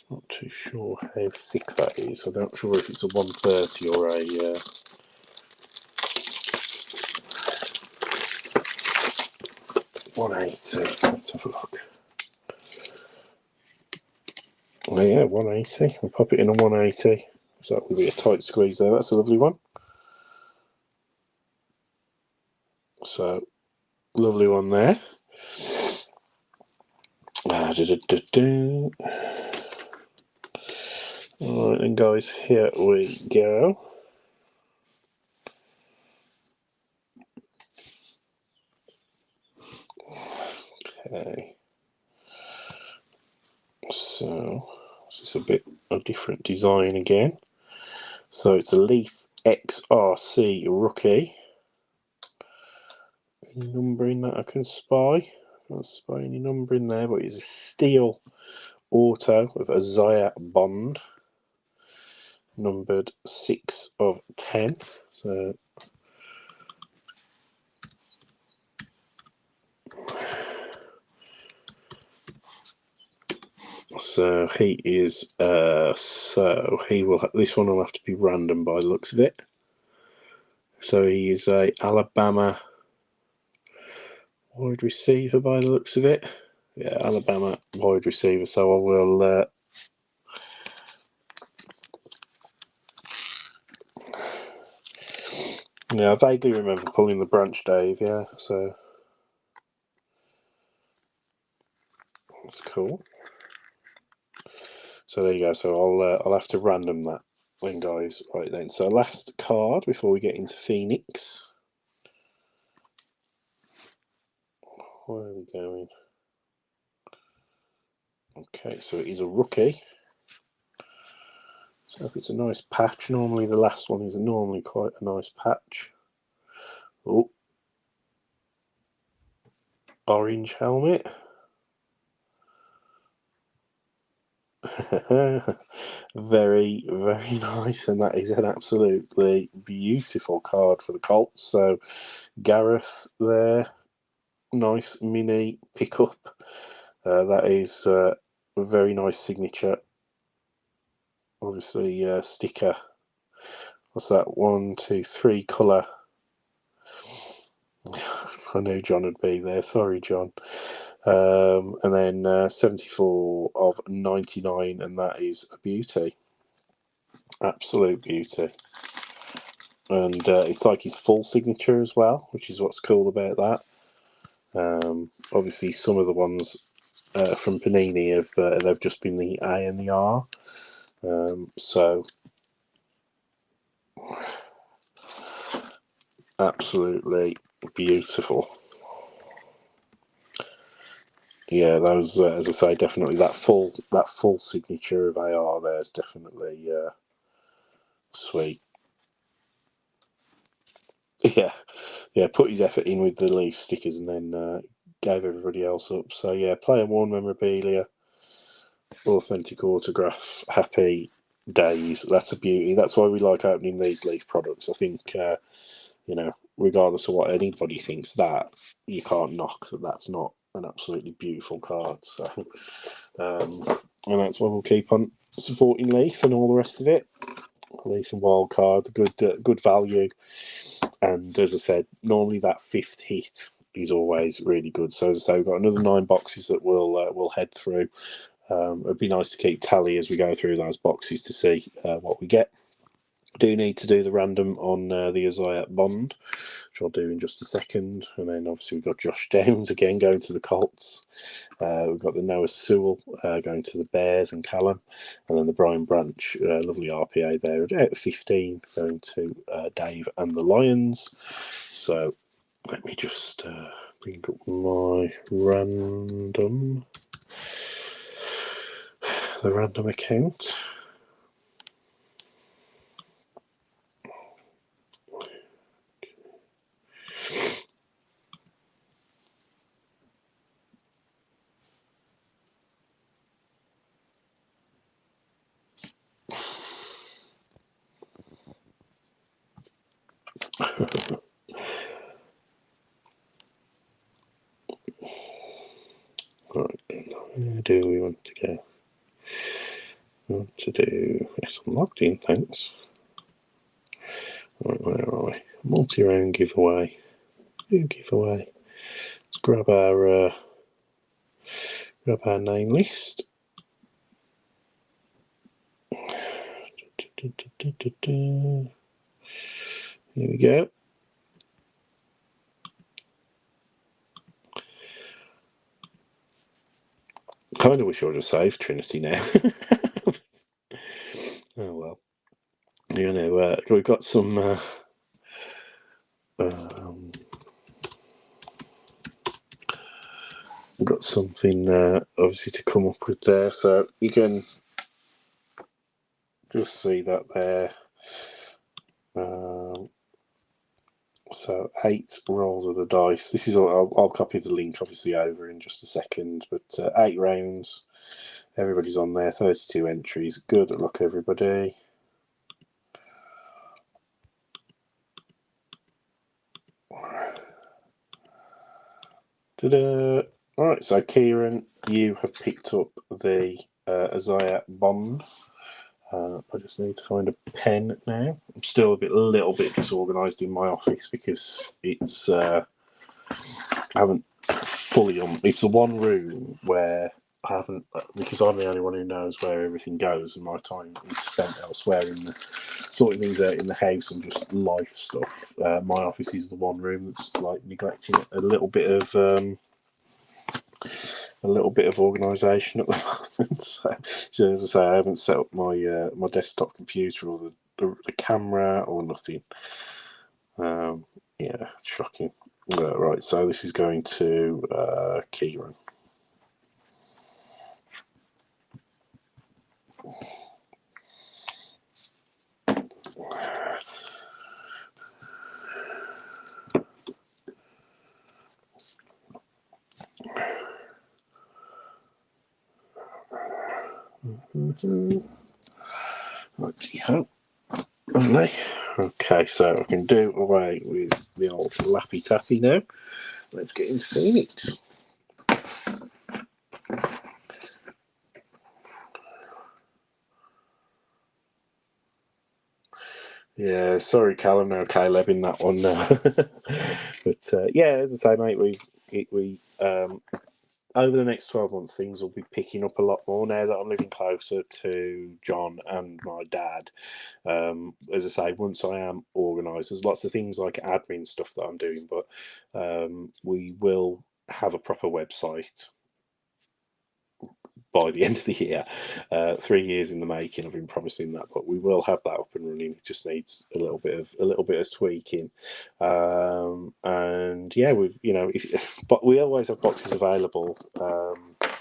Not too sure how thick that is. I'm not sure if it's a 130 or a 180. Let's have a look. Oh yeah, 180. We'll pop it in a 180. So that will be a tight squeeze there. That's a lovely one. So, lovely one there. Alright then guys, here we go. Okay. So, this is a bit of different design again. So it's a Leaf XRC rookie. Any numbering that I can spy? Can't spy any number in there, but it's a steel auto with a Zaya Bond, numbered 6 of 10. So he is. So he will. This one will have to be random by the looks of it. So he is a Alabama wide receiver by the looks of it. Yeah, Alabama wide receiver. So I will. Yeah, I vaguely remember pulling the Branch, Dave. Yeah, so that's cool. So there you go. So I'll have to random that then, guys. Right then. So last card before we get into Phoenix. Where are we going? Okay, so it is a rookie. So if it's a nice patch, normally the last one is normally quite a nice patch. Oh, orange helmet. Very, very nice, and that is an absolutely beautiful card for the Colts. So Gareth there, nice mini pickup. That is a very nice signature. Obviously, sticker. What's that? 1, 2, 3 colour. I knew John would be there. Sorry, John. And then 74 of 99, and that is a beauty. Absolute beauty. And it's like his full signature as well, which is what's cool about that. Obviously, some of the ones from Panini they've just been the A and the R. So absolutely beautiful. Yeah, those as I say, definitely that full signature of AR there is definitely sweet. Yeah, put his effort in with the Leaf stickers and then gave everybody else up. So yeah, player worn memorabilia, authentic autograph, happy days. That's a beauty. That's why we like opening these Leaf products. I think regardless of what anybody thinks, that you can't knock that's not an absolutely beautiful card. So and that's why we'll keep on supporting Leaf and all the rest of it. Leaf and Wild Card, good value. And as I said, normally that fifth hit is always really good. So as I say, we've got another 9 boxes that we'll head through. It'd be nice to keep tally as we go through those boxes to see what we get. Do need to do the random on the Isaiah Bond, which I'll do in just a second. And then obviously we've got Josh Downs again going to the Colts. We've got the Noah Sewell going to the Bears and Callum. And then the Brian Branch, lovely RPA there at 15 going to Dave and the Lions. So let me just bring up my the random account. Right, where do we want to go? We want to do, yes, I'm logged in, thanks. Right, where are we? Multi-round giveaway. Giveaway. Let's grab our name list. Here we go. Kind of wish I would have saved Trinity now. Oh well. You know, we've got some we've got something obviously to come up with there, so you can just see that there. So 8 rolls of the dice. This is I'll copy the link obviously over in just a second, but 8 rounds. Everybody's on there. 32 entries. Good luck, everybody. Ta-da! All right, so Kieran, you have picked up the Isaiah Bond. I just need to find a pen now. I'm still a little bit disorganised in my office because it's I haven't fully it's the one room where I haven't, because I'm the only one who knows where everything goes, and my time is spent elsewhere in sorting things out in the house and just life stuff. My office is the one room that's like neglecting a little bit of organisation at the moment. So as I say, I haven't set up my my desktop computer or the camera or nothing. Yeah, shocking. Right, so this is going to Kieran. Righty-ho. Lovely. Okay, so I can do away with the old Lappy Tappy now. Let's get into Phoenix. Yeah, sorry, Callum. No, Caleb in that one now. But yeah, as I say, mate, we over the next 12 months, things will be picking up a lot more now that I'm living closer to John and my dad. As I say, once I am organised, there's lots of things like admin stuff that I'm doing, but we will have a proper website by the end of the year. 3 years in the making. I've been promising that, but we will have that up and running. It just needs a little bit of tweaking. And yeah, but we always have boxes available.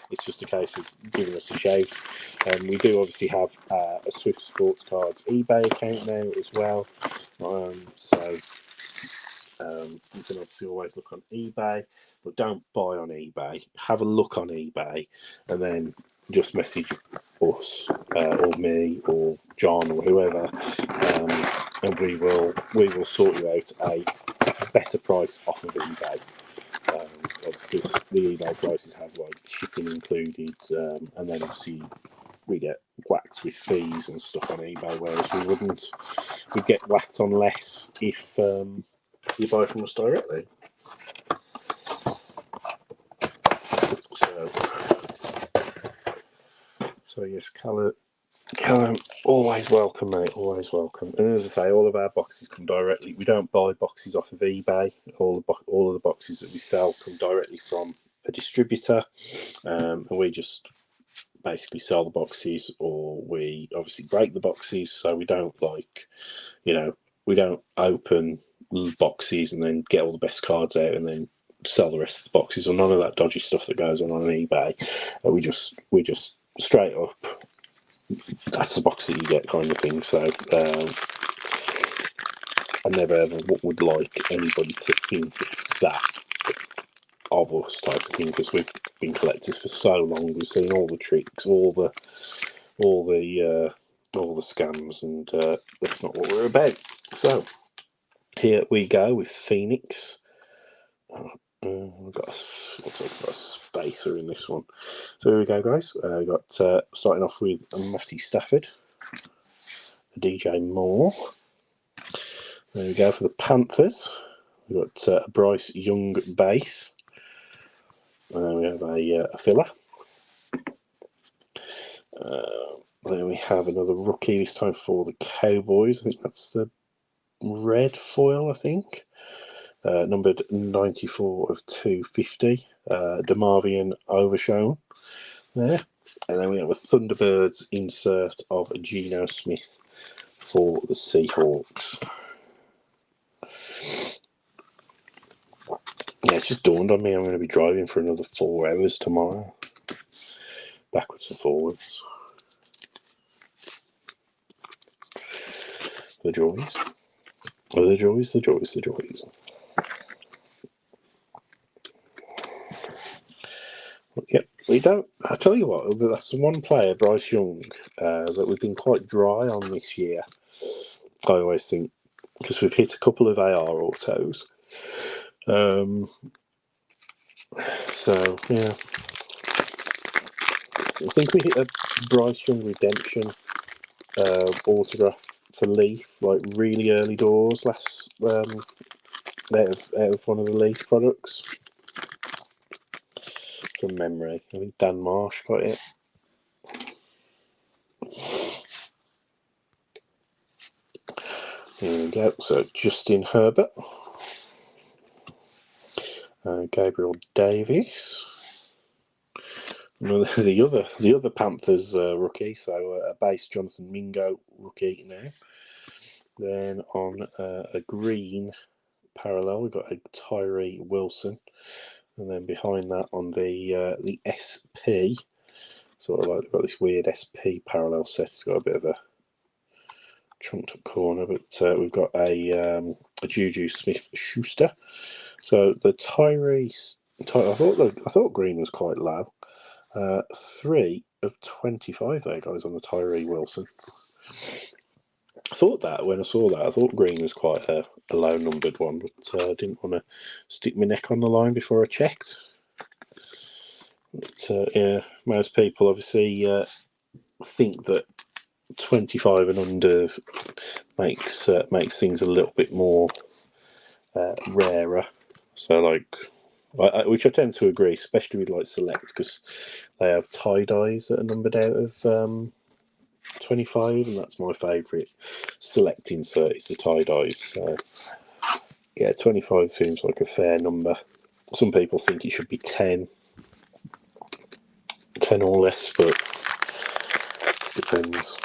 It's just a case of giving us a shout. We do obviously have a Swift Sports Cards eBay account now as well. So you can obviously always look on eBay, but don't buy on eBay. Have a look on eBay, and then just message us or me or John or whoever, and we will sort you out a better price off of eBay. Because the eBay prices have like shipping included, and then obviously we get whacked with fees and stuff on eBay, whereas we'd get whacked on less if you buy from us directly. So yes, Callum, always welcome, mate. Always welcome. And as I say, all of our boxes come directly. We don't buy boxes off of eBay. All of the boxes that we sell come directly from a distributor, and we just basically sell the boxes, or we obviously break the boxes. So we don't we don't open boxes and then get all the best cards out and then sell the rest of the boxes, or none of that dodgy stuff that goes on eBay. We just straight up, that's the box that you get, kind of thing. So I never ever would like anybody to think that of us, type of thing, because we've been collectors for so long. We've seen all the tricks, all the scams, and that's not what we're about. So here we go with Phoenix. We've got a spacer in this one. So here we go, guys. We've got starting off with Matty Stafford, DJ Moore. There we go for the Panthers. We've got Bryce Young base. And then we have a filler. Then we have another rookie, this time for the Cowboys. I think that's the red foil, I think. Numbered 94 of 250. DeMarvion Overshown there. And then we have a Thunderbirds insert of Geno Smith for the Seahawks. Yeah, it's just dawned on me I'm going to be driving for another 4 hours tomorrow. Backwards and forwards. The joys. Oh, the joys, the joys, the joys. Yep, we don't. I tell you what, that's the one player, Bryce Young, that we've been quite dry on this year. I always think, because we've hit a couple of AR autos. So yeah, I think we hit a Bryce Young redemption autograph for Leaf, like really early doors last out of one of the Leaf products. From memory, I think Dan Marsh got it. Here we go. So Justin Herbert, Gabriel Davis, the other Panthers rookie. So a base Jonathan Mingo rookie now. Then on a green parallel, we've got a Tyree Wilson, and then behind that on the SP, sort of like they've got this weird SP parallel set. It's got a bit of a trumped up corner, but we've got a Juju Smith-Schuster. So the Tyree, I thought green was quite low. 3 of 25 there, guys, on the Tyree Wilson. I thought that when I saw that, I thought green was quite a low numbered one, but I didn't want to stick my neck on the line before I checked. But yeah, most people obviously think that 25 and under makes things a little bit more rarer. So like, which I tend to agree, especially with like Select, because they have tie dyes that are numbered out of 25, and that's my favourite Select insert is the tie dyes. So yeah, 25 seems like a fair number. Some people think it should be 10 or less, but depends.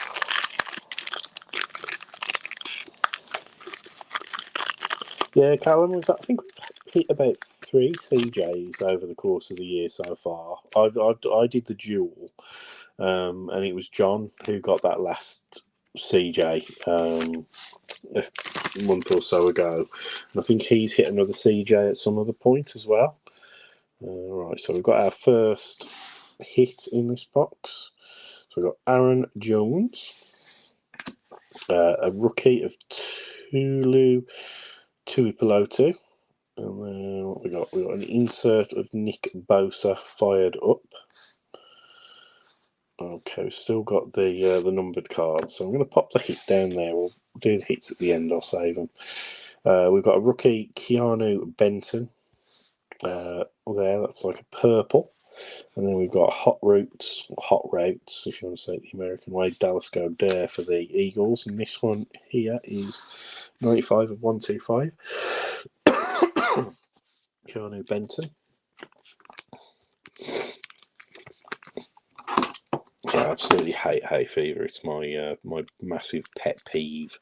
Yeah, Callum, I think we've hit about 3 CJs over the course of the year so far. I did the duel, and it was John who got that last CJ a month or so ago, and I think he's hit another CJ at some other point as well. Right, so we've got our first hit in this box. So we've got Aaron Jones, a rookie of Tulu Tuipulotu. And then what we got? We got an insert of Nick Bosa fired up. Okay, we've still got the numbered cards, so I'm going to pop the hit down there. We'll do the hits at the end. I'll save them. We've got a rookie, Keanu Benton. There, that's like a purple. And then we've got Hot Routes, if you want to say it the American way, Dallas Goddard for the Eagles. And this one here is 95 of 125. Keanu Benton. I absolutely hate hay fever. It's my my massive pet peeve.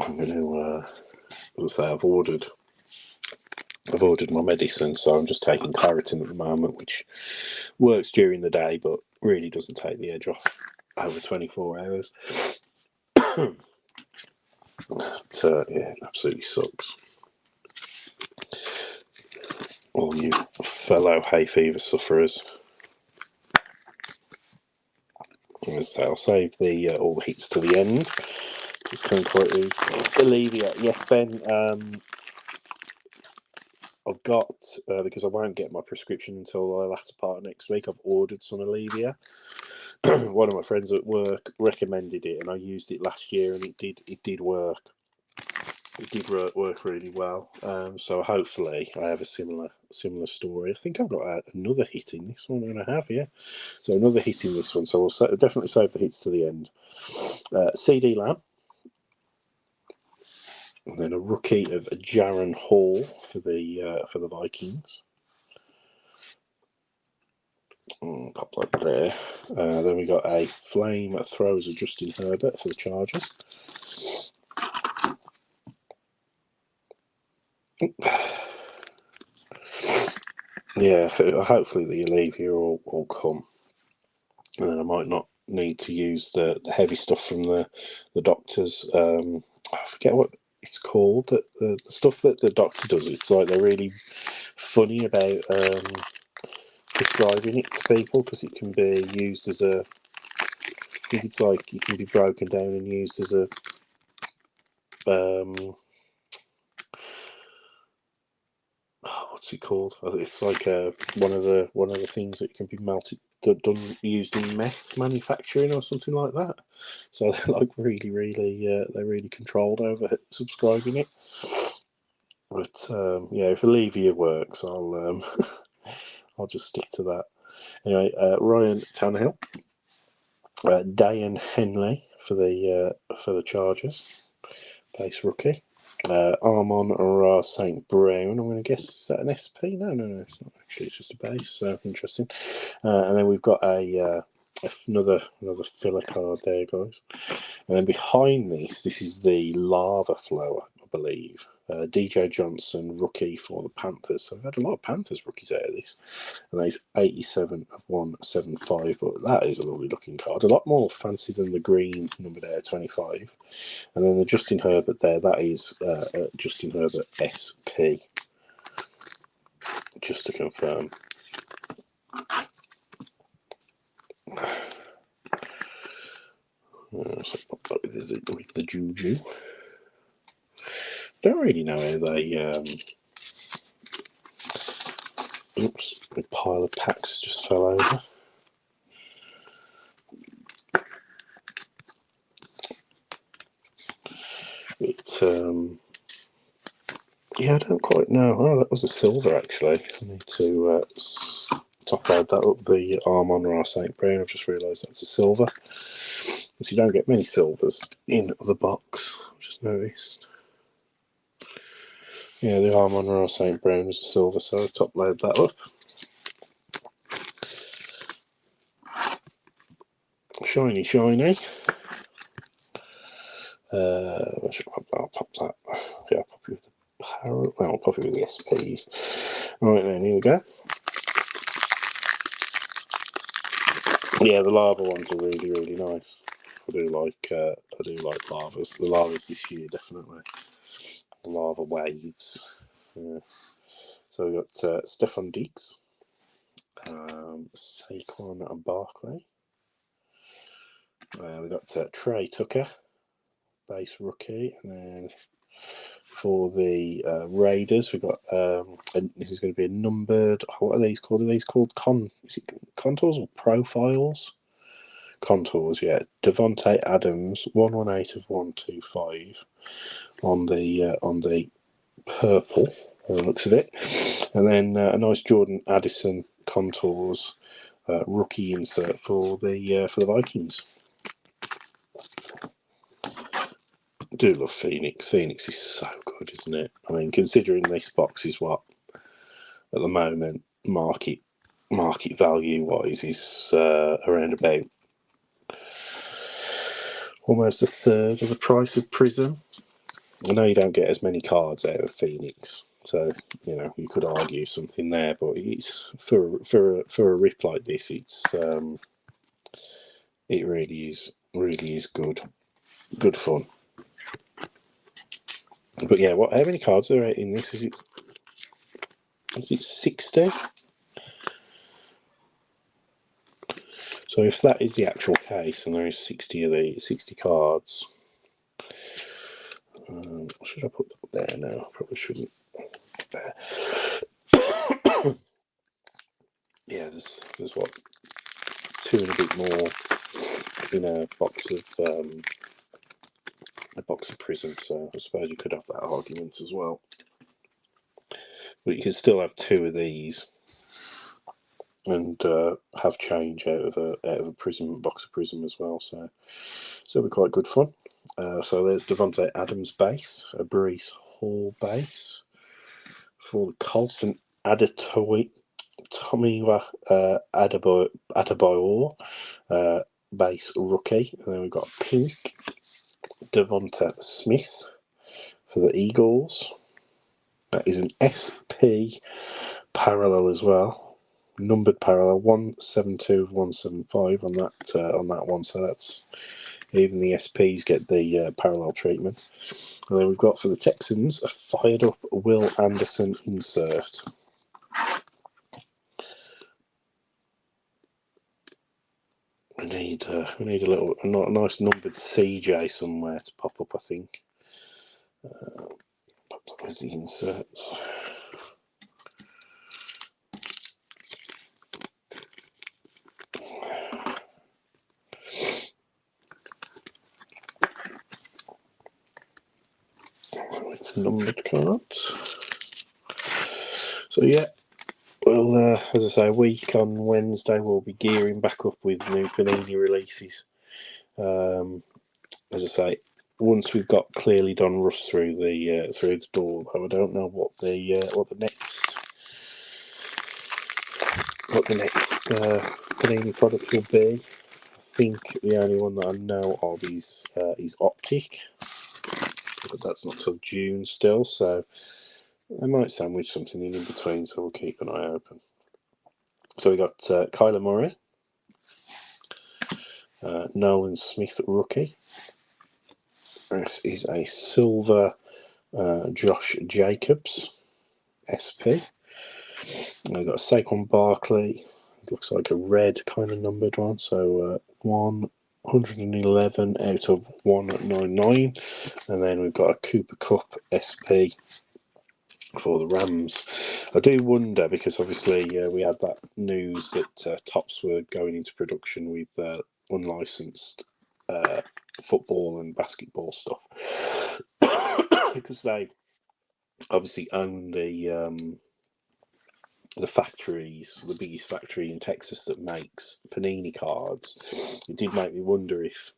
I'm going to, as I say, I've ordered my medicine, so I'm just taking Claritin at the moment, which works during the day, but really doesn't take the edge off over 24 hours. But, yeah, it absolutely sucks. All you fellow hay fever sufferers. As I say, I'll save the all the hits to the end. Just can quite alleviate. Yes, Ben. I've got, because I won't get my prescription until the latter part of next week, I've ordered some Alevia. One of my friends at work recommended it, and I used it last year, and it did work. It did work really well. So hopefully I have a similar story. I think I've got another hit in this one, and I have, yeah. So another hit in this one. So we'll definitely save the hits to the end. CD Lamb. And then a rookie of Jaron Hall for the Vikings. Pop that there. Then we got a flame throws of Justin Herbert for the Chargers. Yeah, hopefully the Alevia will come, and then I might not need to use the heavy stuff from the doctors. I forget what it's called. The stuff that the doctor does. It's like they're really funny about prescribing it to people, because it can be used as a. I think it's like it can be broken down and used as a. What's it called? It's like one of the things that can be used in meth manufacturing or something like that. So they're like they're really controlled over subscribing it. But yeah, if Alevia works, I'll I'll just stick to that. Anyway, Ryan Tannehill, Dayan Henley for the Chargers, base rookie. Amon-Ra St. Brown, I'm going to guess, is that an SP? No, it's not actually, it's just a base, so interesting. And then we've got another filler card there, guys. And then behind this is the Lava Flower, I believe. DJ Johnson, rookie for the Panthers. So I've had a lot of Panthers rookies out of this. And that is 87 of 175, but that is a lovely looking card. A lot more fancy than the green number there, 25. And then the Justin Herbert there, that is Justin Herbert SP. Just to confirm. So pop that with the Juju. Don't really know how they. Oops, a pile of packs just fell over. Yeah, I don't quite know. Oh, that was a silver actually. I need to top load that up. The Amon-Ra St. Brown. I've just realised that's a silver. So you don't get many silvers in the box. I've just noticed. Yeah, the Amon-Ra St. Brown is a silver, so I'll top load that up. Shiny. I'll pop that. Yeah, I'll pop it with the Parrot. Well, I'll pop it with the SPs. Right then, here we go. Yeah, the lava ones are really nice. I do like lavas. The lavas this year, definitely. The lava waves. Yeah. So we got Stephon Diggs, Saquon Barkley. We got Trey Tucker, base rookie, and then for the Raiders, we've got this is going to be a numbered. What are these called? Are these called contours or profiles? contours, yeah. Devontae Adams, 118 of 125 on the purple, by the looks of it. And then a nice Jordan Addison contours rookie insert for the Vikings. I do love Phoenix. Phoenix is so good, isn't it? I mean, considering this box is what at the moment market value wise is around about almost a third of the price of Prism. I know you don't get as many cards out of Phoenix, so you could argue something there, but it's for a rip like this, it really is good fun. But yeah, how many cards are in this? Is it 60? So if that is the actual case, and there is 60 cards, should I put that there now? Probably shouldn't. There. Yeah, there's what, 2 and a bit more in a box of Prism. So I suppose you could have that argument as well. But you can still have 2 of these and have change out of a Prism box of Prism as well. So it'll be quite good fun. So there's Devontae Adams base, a Breece Hall base for the Colts, and Tomiwa Adebayor base rookie. And then we've got pink Devonta Smith for the Eagles. That is an SP parallel as well, numbered parallel, 172 of 175 on that one. So that's even the SPs get the parallel treatment. And then we've got for the Texans a fired up Will Anderson insert. We need a nice numbered CJ somewhere to pop up, I think. Pop up with the inserts. It's numbered cards. So yeah, well, as I say, a week on Wednesday we'll be gearing back up with new Panini releases. As I say, once we've got clearly done Russ through the door, though I don't know what the next Panini product will be. I think the only one that I know of is Optic, but that's not till June still, so I might sandwich something in between, so we'll keep an eye open. So we got Kyler Murray, Nolan Smith rookie. This is a silver Josh Jacobs SP. And we've got Saquon Barkley. It looks like a red kind of numbered one, so 111 out of 199. And then we've got a Cooper Kupp SP for the Rams. I do wonder, because obviously we had that news that Topps were going into production with unlicensed football and basketball stuff, because they obviously own the factories, the biggest factory in Texas that makes Panini cards. It did make me wonder if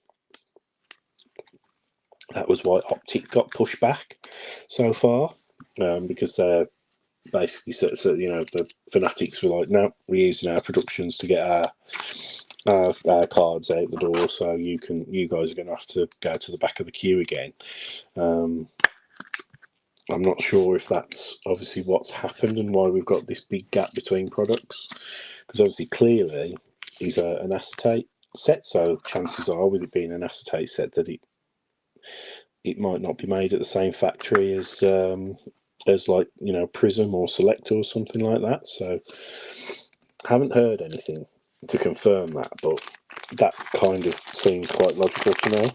that was why Optic got pushed back so far, because they're basically, so the Fanatics were like, no, we're using our productions to get our cards out the door, so you guys are going to have to go to the back of the queue again. I'm not sure if that's obviously what's happened and why we've got this big gap between products, because obviously clearly these are an acetate set, so chances are, with it being an acetate set, that it might not be made at the same factory as like Prism or Selector or something like that. So haven't heard anything to confirm that, but that kind of seems quite logical to me.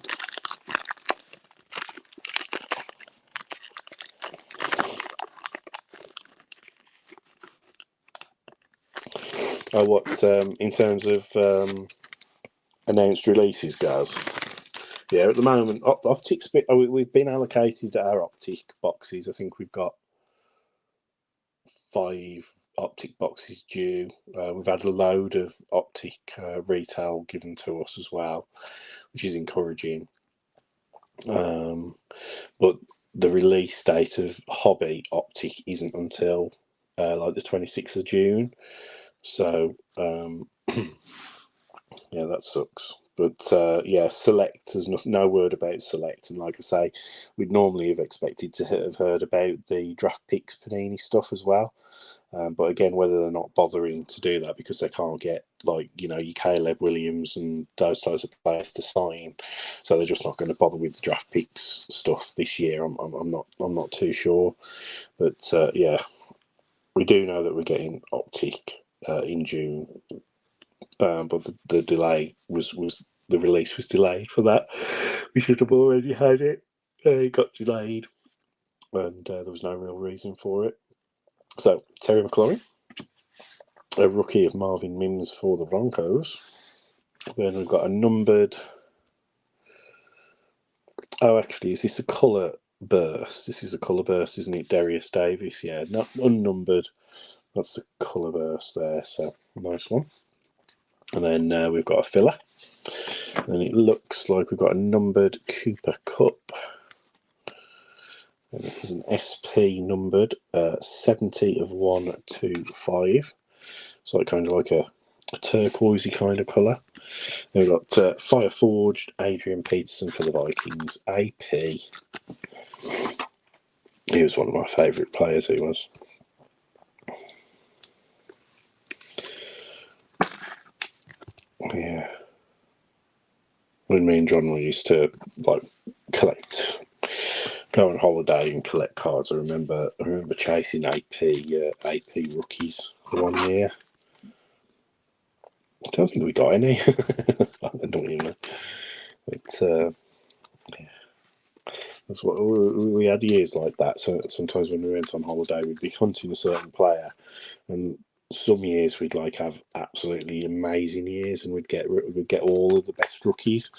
What in terms of announced releases goes, yeah, at the moment, Optic's we've been allocated our Optic boxes. I think we've got 5 Optic boxes due. We've had a load of Optic retail given to us as well, which is encouraging. But the release date of Hobby Optic isn't until like the 26th of June. So yeah, that sucks. But yeah, Select, there's no word about Select. And like I say, we'd normally have expected to have heard about the Draft Picks Panini stuff as well. But again, whether they're not bothering to do that because they can't get, like, you know, your Caleb Williams and those types of players to sign, so they're just not going to bother with the Draft Picks stuff this year. I'm not too sure. But yeah, we do know that we're getting Optic in June. But the delay was the release was delayed for that. We should have already had it. It got delayed, and there was no real reason for it. So Terry McLaurin, a rookie of Marvin Mims for the Broncos. Then we've got a numbered. Oh, actually, is this a colour burst? This is a colour burst, isn't it? Darius Davis, yeah, not unnumbered. That's the colour burst there. So nice one. And then we've got a filler. And it looks like we've got a numbered Cooper Cup. And it is an SP numbered 70 of 125. So kind of like a turquoisey kind of colour. Then we've got Fireforged Adrian Peterson for the Vikings. AP. He was one of my favourite players, he was. Yeah. When me and John used to like go on holiday and collect cards, I remember chasing AP rookies for 1 year. I don't think we got any. I don't even know. But yeah. That's what we had years like that. So sometimes when we went on holiday, we'd be hunting a certain player, and some years we'd like have absolutely amazing years, and we'd get all of the best rookies,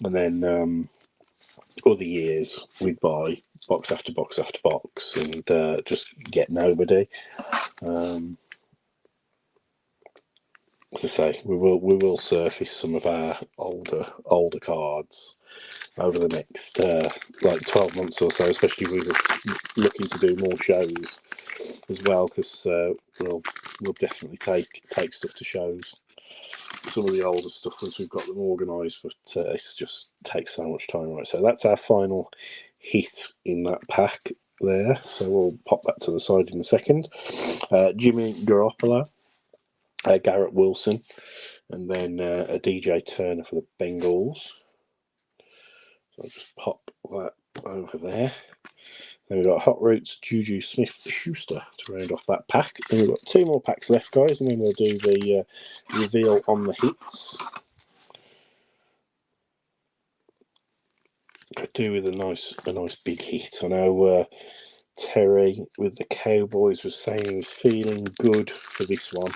and then other years we'd buy box after box after box and just get nobody. As I say, we will surface some of our older cards over the next like 12 months or so, especially if we're looking to do more shows as well, because we'll definitely take stuff to shows. Some of the older stuff once we've got them organised, but it just takes so much time. Right, so that's our final hit in that pack there. So we'll pop that to the side in a second. Jimmy Garoppolo, Garrett Wilson, and then a DJ Turner for the Bengals. So I'll just pop that over there. Then we've got Hot Roots, Juju Smith-Schuster to round off that pack. Then we've got 2 more packs left, guys, and then we'll do the reveal on the hits. Could do with a nice big hit. I know Terry with the Cowboys was saying he was feeling good for this one.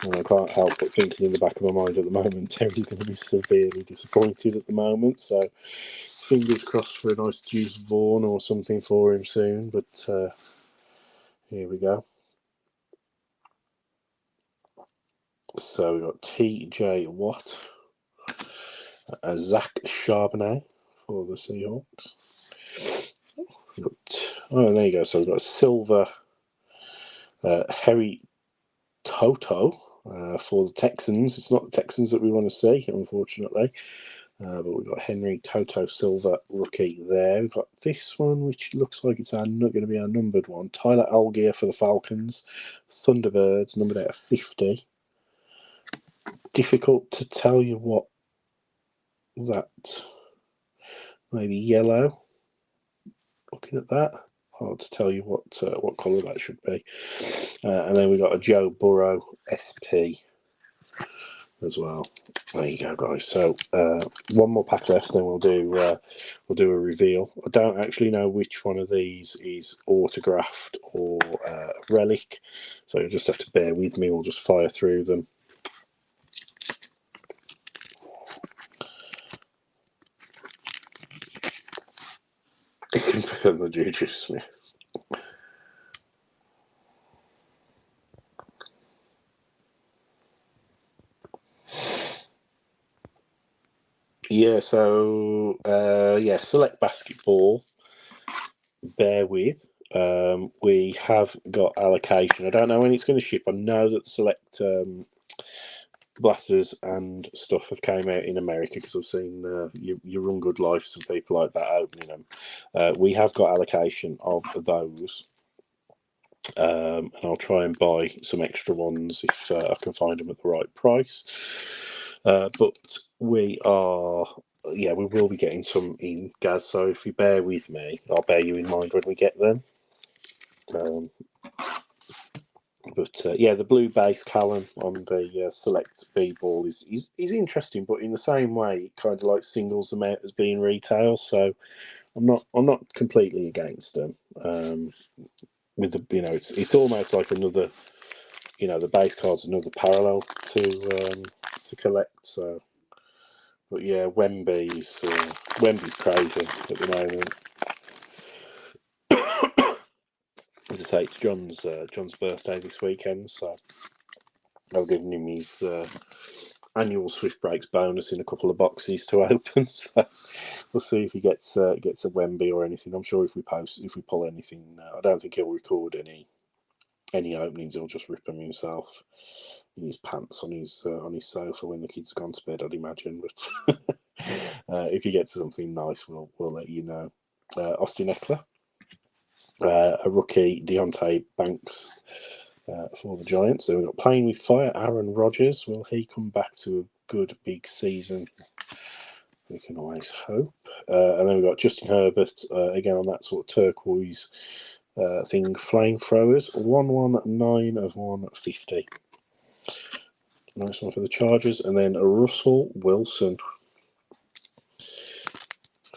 And I can't help but thinking in the back of my mind at the moment, Terry's going to be severely disappointed at the moment. So fingers crossed for a nice Juice Vaughn or something for him soon. But here we go. So we've got TJ Watt, Zach Charbonnet for the Seahawks. Oh, there you go. So we've got silver Harry Toto for the Texans. It's not the Texans that we want to see, unfortunately. But we've got Henry Toto Silver rookie there. We've got this one, which looks like it's not going to be our numbered one. Tyler Algier for the Falcons. Thunderbirds, numbered out of 50. Difficult to tell you what that... Maybe yellow. Looking at that. Hard to tell you what colour that should be. And then we've got a Joe Burrow SP as well. There you go, guys. So 1 more pack left, then we'll do a reveal. I don't actually know which one of these is autographed or relic, so you'll just have to bear with me. We'll just fire through them. Confirm the Juju Smith. Yeah, so select basketball. Bear with. We have got allocation. I don't know when it's going to ship. I know that select blasters and stuff have came out in America because I've seen your Run Good Life and people like that opening them. We have got allocation of those. And I'll try and buy some extra ones if I can find them at the right price. But we will be getting some in, Gaz. So if you bear with me, I'll bear you in mind when we get them. The blue base Callum on the select B ball is interesting, but in the same way, it kind of like singles them out as being retail. So I'm not completely against them. With the it's almost like another, the base card's another parallel to collect. So, but yeah, Wemby's crazy at the moment. As I say, it's John's birthday this weekend, so I've given him his annual Swift Breaks bonus in a couple of boxes to open. So we'll see if he gets a Wemby or anything. I'm sure if we pull anything, I don't think he'll record any openings. He'll just rip them himself in his pants on his sofa when the kids have gone to bed, I'd imagine. But if he gets something nice, we'll let you know. Austin Eckler, a rookie, Deontay Banks for the Giants. So we've got Playing with Fire, Aaron Rodgers. Will he come back to a good big season? We can always hope. And then we've got Justin Herbert, again on that sort of turquoise thing, Flamethrowers, 119 of 150. Nice one for the Chargers. And then Russell Wilson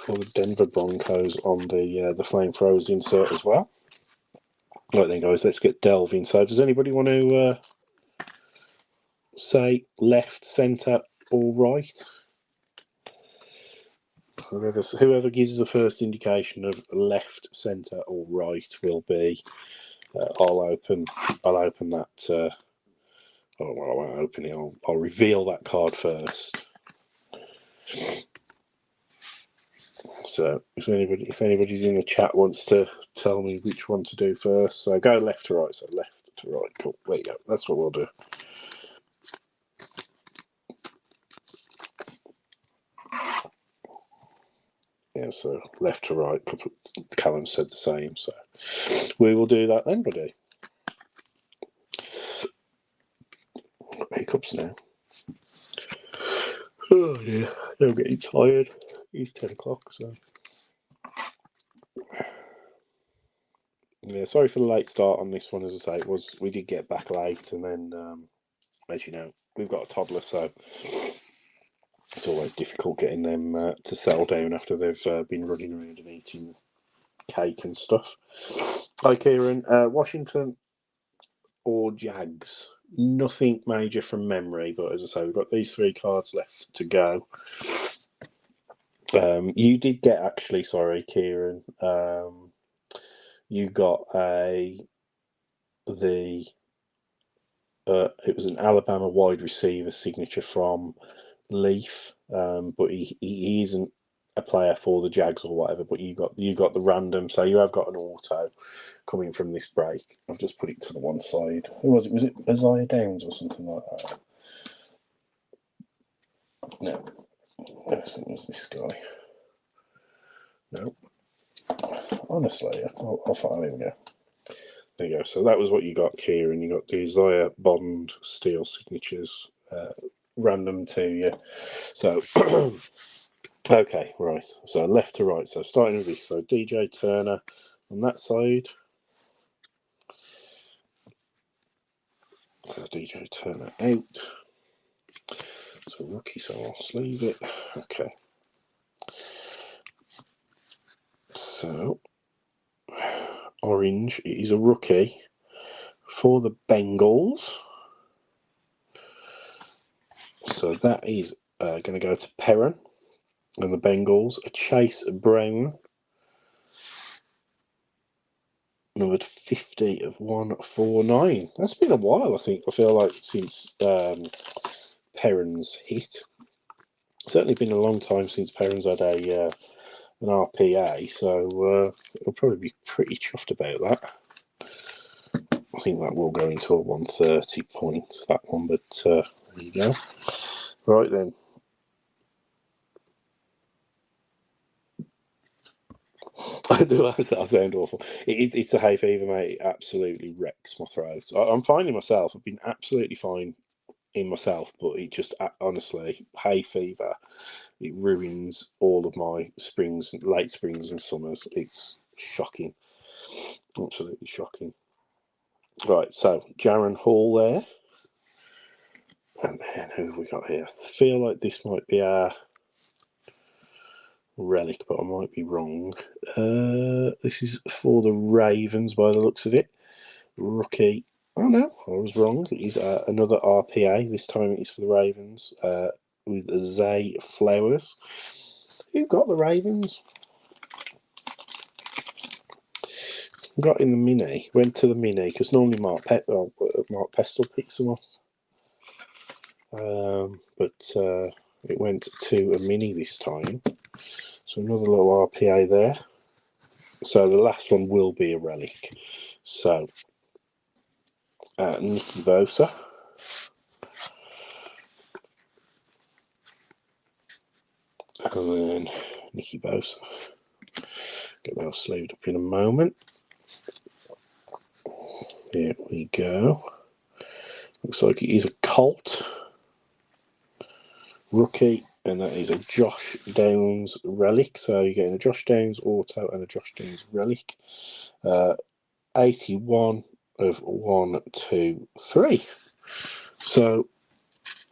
for the Denver Broncos on the Flamethrowers insert as well. Right then, guys, let's get delving. So does anybody want to say left, centre, or right? Whoever gives the first indication of left, centre, or right will be. I'll open that. I won't open it. I'll reveal that card first. So if anybody's in the chat wants to tell me which one to do first, so go left to right. So left to right. Cool. There you go. That's what we'll do. Yeah, so left to right. Callum said the same, so we will do that then, buddy. Hiccups now. Oh yeah, I'm getting tired. It's 10 o'clock, so yeah. Sorry for the late start on this one. As I say, we did get back late, and then as you know, we've got a toddler, so it's always difficult getting them to settle down after they've been running around and eating cake and stuff. Hi, Kieran. Washington or Jags? Nothing major from memory, but as I say, we've got these 3 cards left to go. You did get, actually, sorry, Kieran. You got it was an Alabama wide receiver signature from Leaf, but he isn't a player for the Jags or whatever. But you got the random, so you have got an auto coming from this break. I've just put it to the one side. Who was it? Was it Isaiah Downs or something like that? No, I think it was this guy. No, honestly, I'll find. There we go. There you go. So that was what you got, Kieran. You got the Isaiah Bond steel signatures, random to you. So, okay, right. So left to right. So starting with this. So DJ Turner on that side. So DJ Turner out. So rookie, so I'll sleeve it. Okay. So orange is a rookie for the Bengals. So that is going to go to Perrin and the Bengals. A Chase Brown numbered 50 of 149. That's been a while, I think. I feel like since Perrons hit. Certainly been a long time since Perrons had an RPA, so it'll probably be pretty chuffed about that. I think that will go into a 130 point, that one, but there you go. Right then. I do. I sound awful. It's the hay fever, mate. It absolutely wrecks my throat. I'm finding myself. I've been absolutely fine in myself, but it just honestly, hay fever, it ruins all of my springs, late springs and summers. It's shocking, absolutely shocking. Right, so Jaron Hall there, and then who have we got here? I feel like this might be our relic, but I might be wrong. This is for the Ravens by the looks of it. Rookie. Oh no, I was wrong. He's another RPA. This time it's for the Ravens with Zay Flowers. Who got the Ravens? Got in the mini. Went to the mini because normally Mark Pestle picks them up. But it went to a mini this time. So another little RPA there. So the last one will be a relic. So Nicky Bosa. And then Nicky Bosa. Get that slowed up in a moment. Here we go. Looks like it is a Colt rookie, and that is a Josh Downs relic. So you're getting a Josh Downs auto and a Josh Downs relic. 81 of 123. So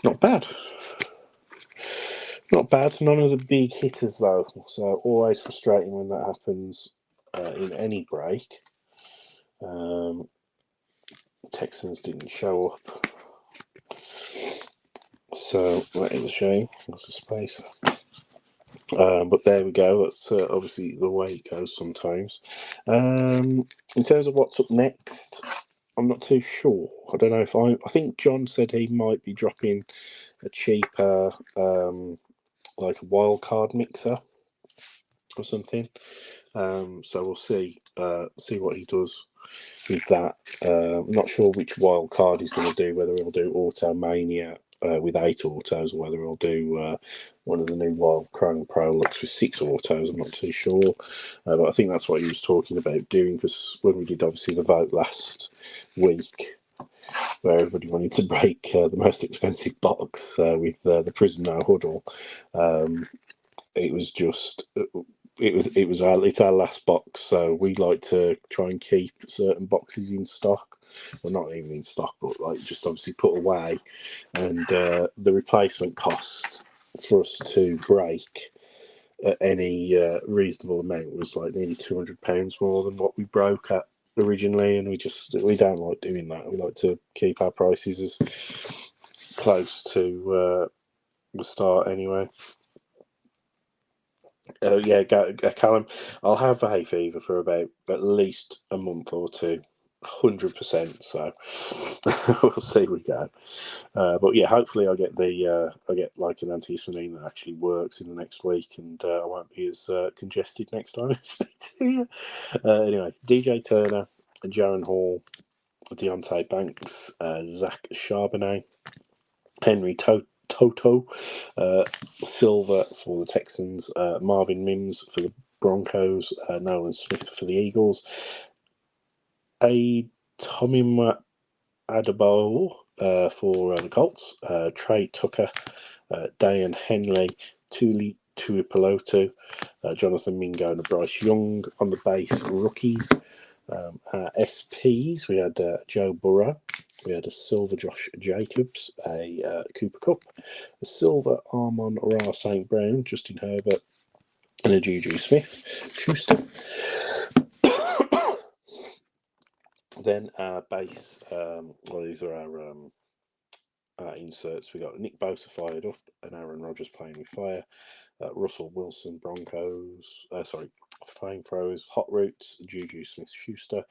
not bad. Not bad. None of the big hitters though. So always frustrating when that happens in any break. Texans didn't show up. So that is a shame. Lots of space. But there we go. That's obviously the way it goes sometimes. In terms of what's up next, I'm not too sure. I don't know if I think John said he might be dropping a cheaper, like a wild card mixer or something. So we'll see what he does with that. I'm not sure which wild card he's going to do, whether he'll do Auto Mania with 8 autos or whether he'll do one of the new Wild Chrome Pro looks with 6 autos. I'm not too sure. But I think that's what he was talking about doing, because when we did obviously the vote last week, where everybody wanted to break the most expensive box with the Prisoner Huddle, it was just... it's our last box, so we like to try and keep certain boxes in stock. Well, not even in stock, but like just obviously put away. And the replacement cost for us to break at any reasonable amount was like nearly £200 more than what we broke at originally, and we don't like doing that. We like to keep our prices as close to the start anyway. Yeah, Callum, I'll have the hay fever for about at least a month or two, 100%. So we'll see we go. But yeah, hopefully I get like an antihistamine that actually works in the next week, and I won't be as congested next time. Anyway, DJ Turner, Jaron Hall, Deontay Banks, Zach Charbonnet, Henry Toto, Silver for the Texans, Marvin Mims for the Broncos, Nolan Smith for the Eagles, Tommy Adebo for the Colts, Trey Tucker, Dayan Henley, Tuli Tuipulotu, Jonathan Mingo and Bryce Young on the base rookies. SPs, we had Joe Burrow, we had a silver Josh Jacobs, a Cooper Kupp, a silver Amon-Ra St. Brown, Justin Herbert, and a Juju Smith-Schuster. Then our base, these are our inserts. We got Nick Bosa fired up and Aaron Rodgers playing with fire. Russell Wilson, Flamethrowers, Hot Roots, Juju Smith-Schuster,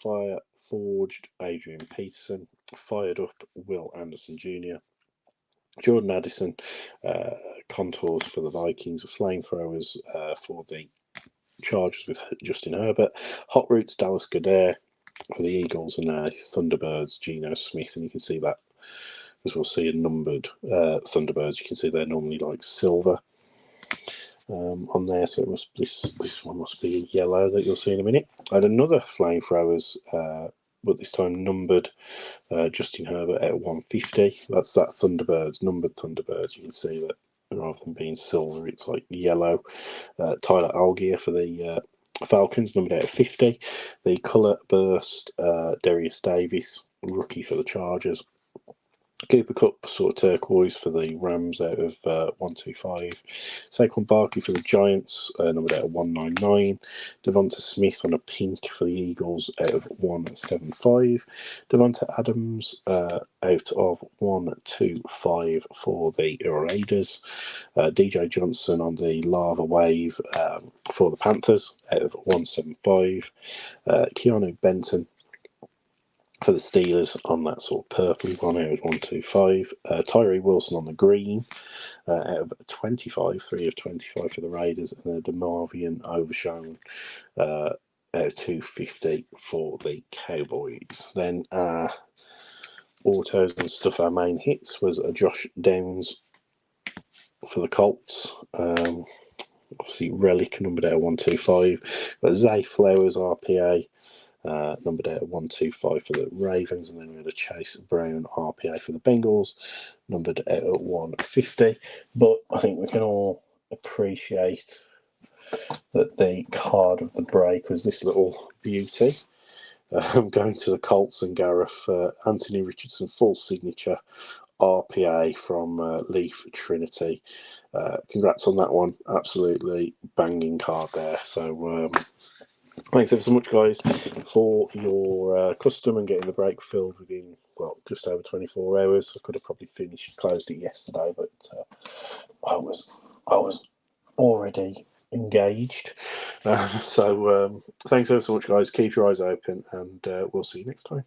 Fire Forged, Adrian Peterson, Fired Up, Will Anderson Jr., Jordan Addison, Contours for the Vikings, Flamethrowers for the Chargers with Justin Herbert, Hot Roots, Dallas Goedert for the Eagles, and Thunderbirds, Geno Smith. And you can see that, as we'll see in numbered Thunderbirds, you can see they're normally like silver on there, so it must this one must be a yellow that you'll see in a minute. I had another Flamethrowers, but this time numbered, Justin Herbert at 150. That's that Thunderbirds, numbered Thunderbirds. You can see that rather than being silver, it's like yellow. Tyler Algier for the Falcons, numbered out at 50. The colour burst, Darius Davis, rookie for the Chargers. Cooper Kupp, sort of turquoise for the Rams out of 125. Saquon Barkley for the Giants, numbered out of 199. Devonta Smith on a pink for the Eagles out of 175. Devonta Adams out of 125 for the Raiders. DJ Johnson on the Lava Wave for the Panthers out of 175. Keanu Benton for the Steelers on that sort of purpley one out of 125. Tyree Wilson on the green out of 25, 3 of 25 for the Raiders, and DeMarvion Overshown out of 250 for the Cowboys. Then autos and stuff, our main hits was Josh Downs for the Colts. Obviously, Relic numbered out of 125. But Zay Flowers RPA. Numbered out at 125 for the Ravens, and then we had a Chase Brown RPA for the Bengals, numbered out at 150. But I think we can all appreciate that the card of the break was this little beauty. Going to the Colts and Gareth, Anthony Richardson, full signature RPA from Leaf Trinity. Congrats on that one. Absolutely banging card there. So thanks ever so much, guys, for your custom and getting the break filled within, well, just over 24 hours. I could have probably closed it yesterday, but I was already engaged. So thanks ever so much, guys. Keep your eyes open, and we'll see you next time.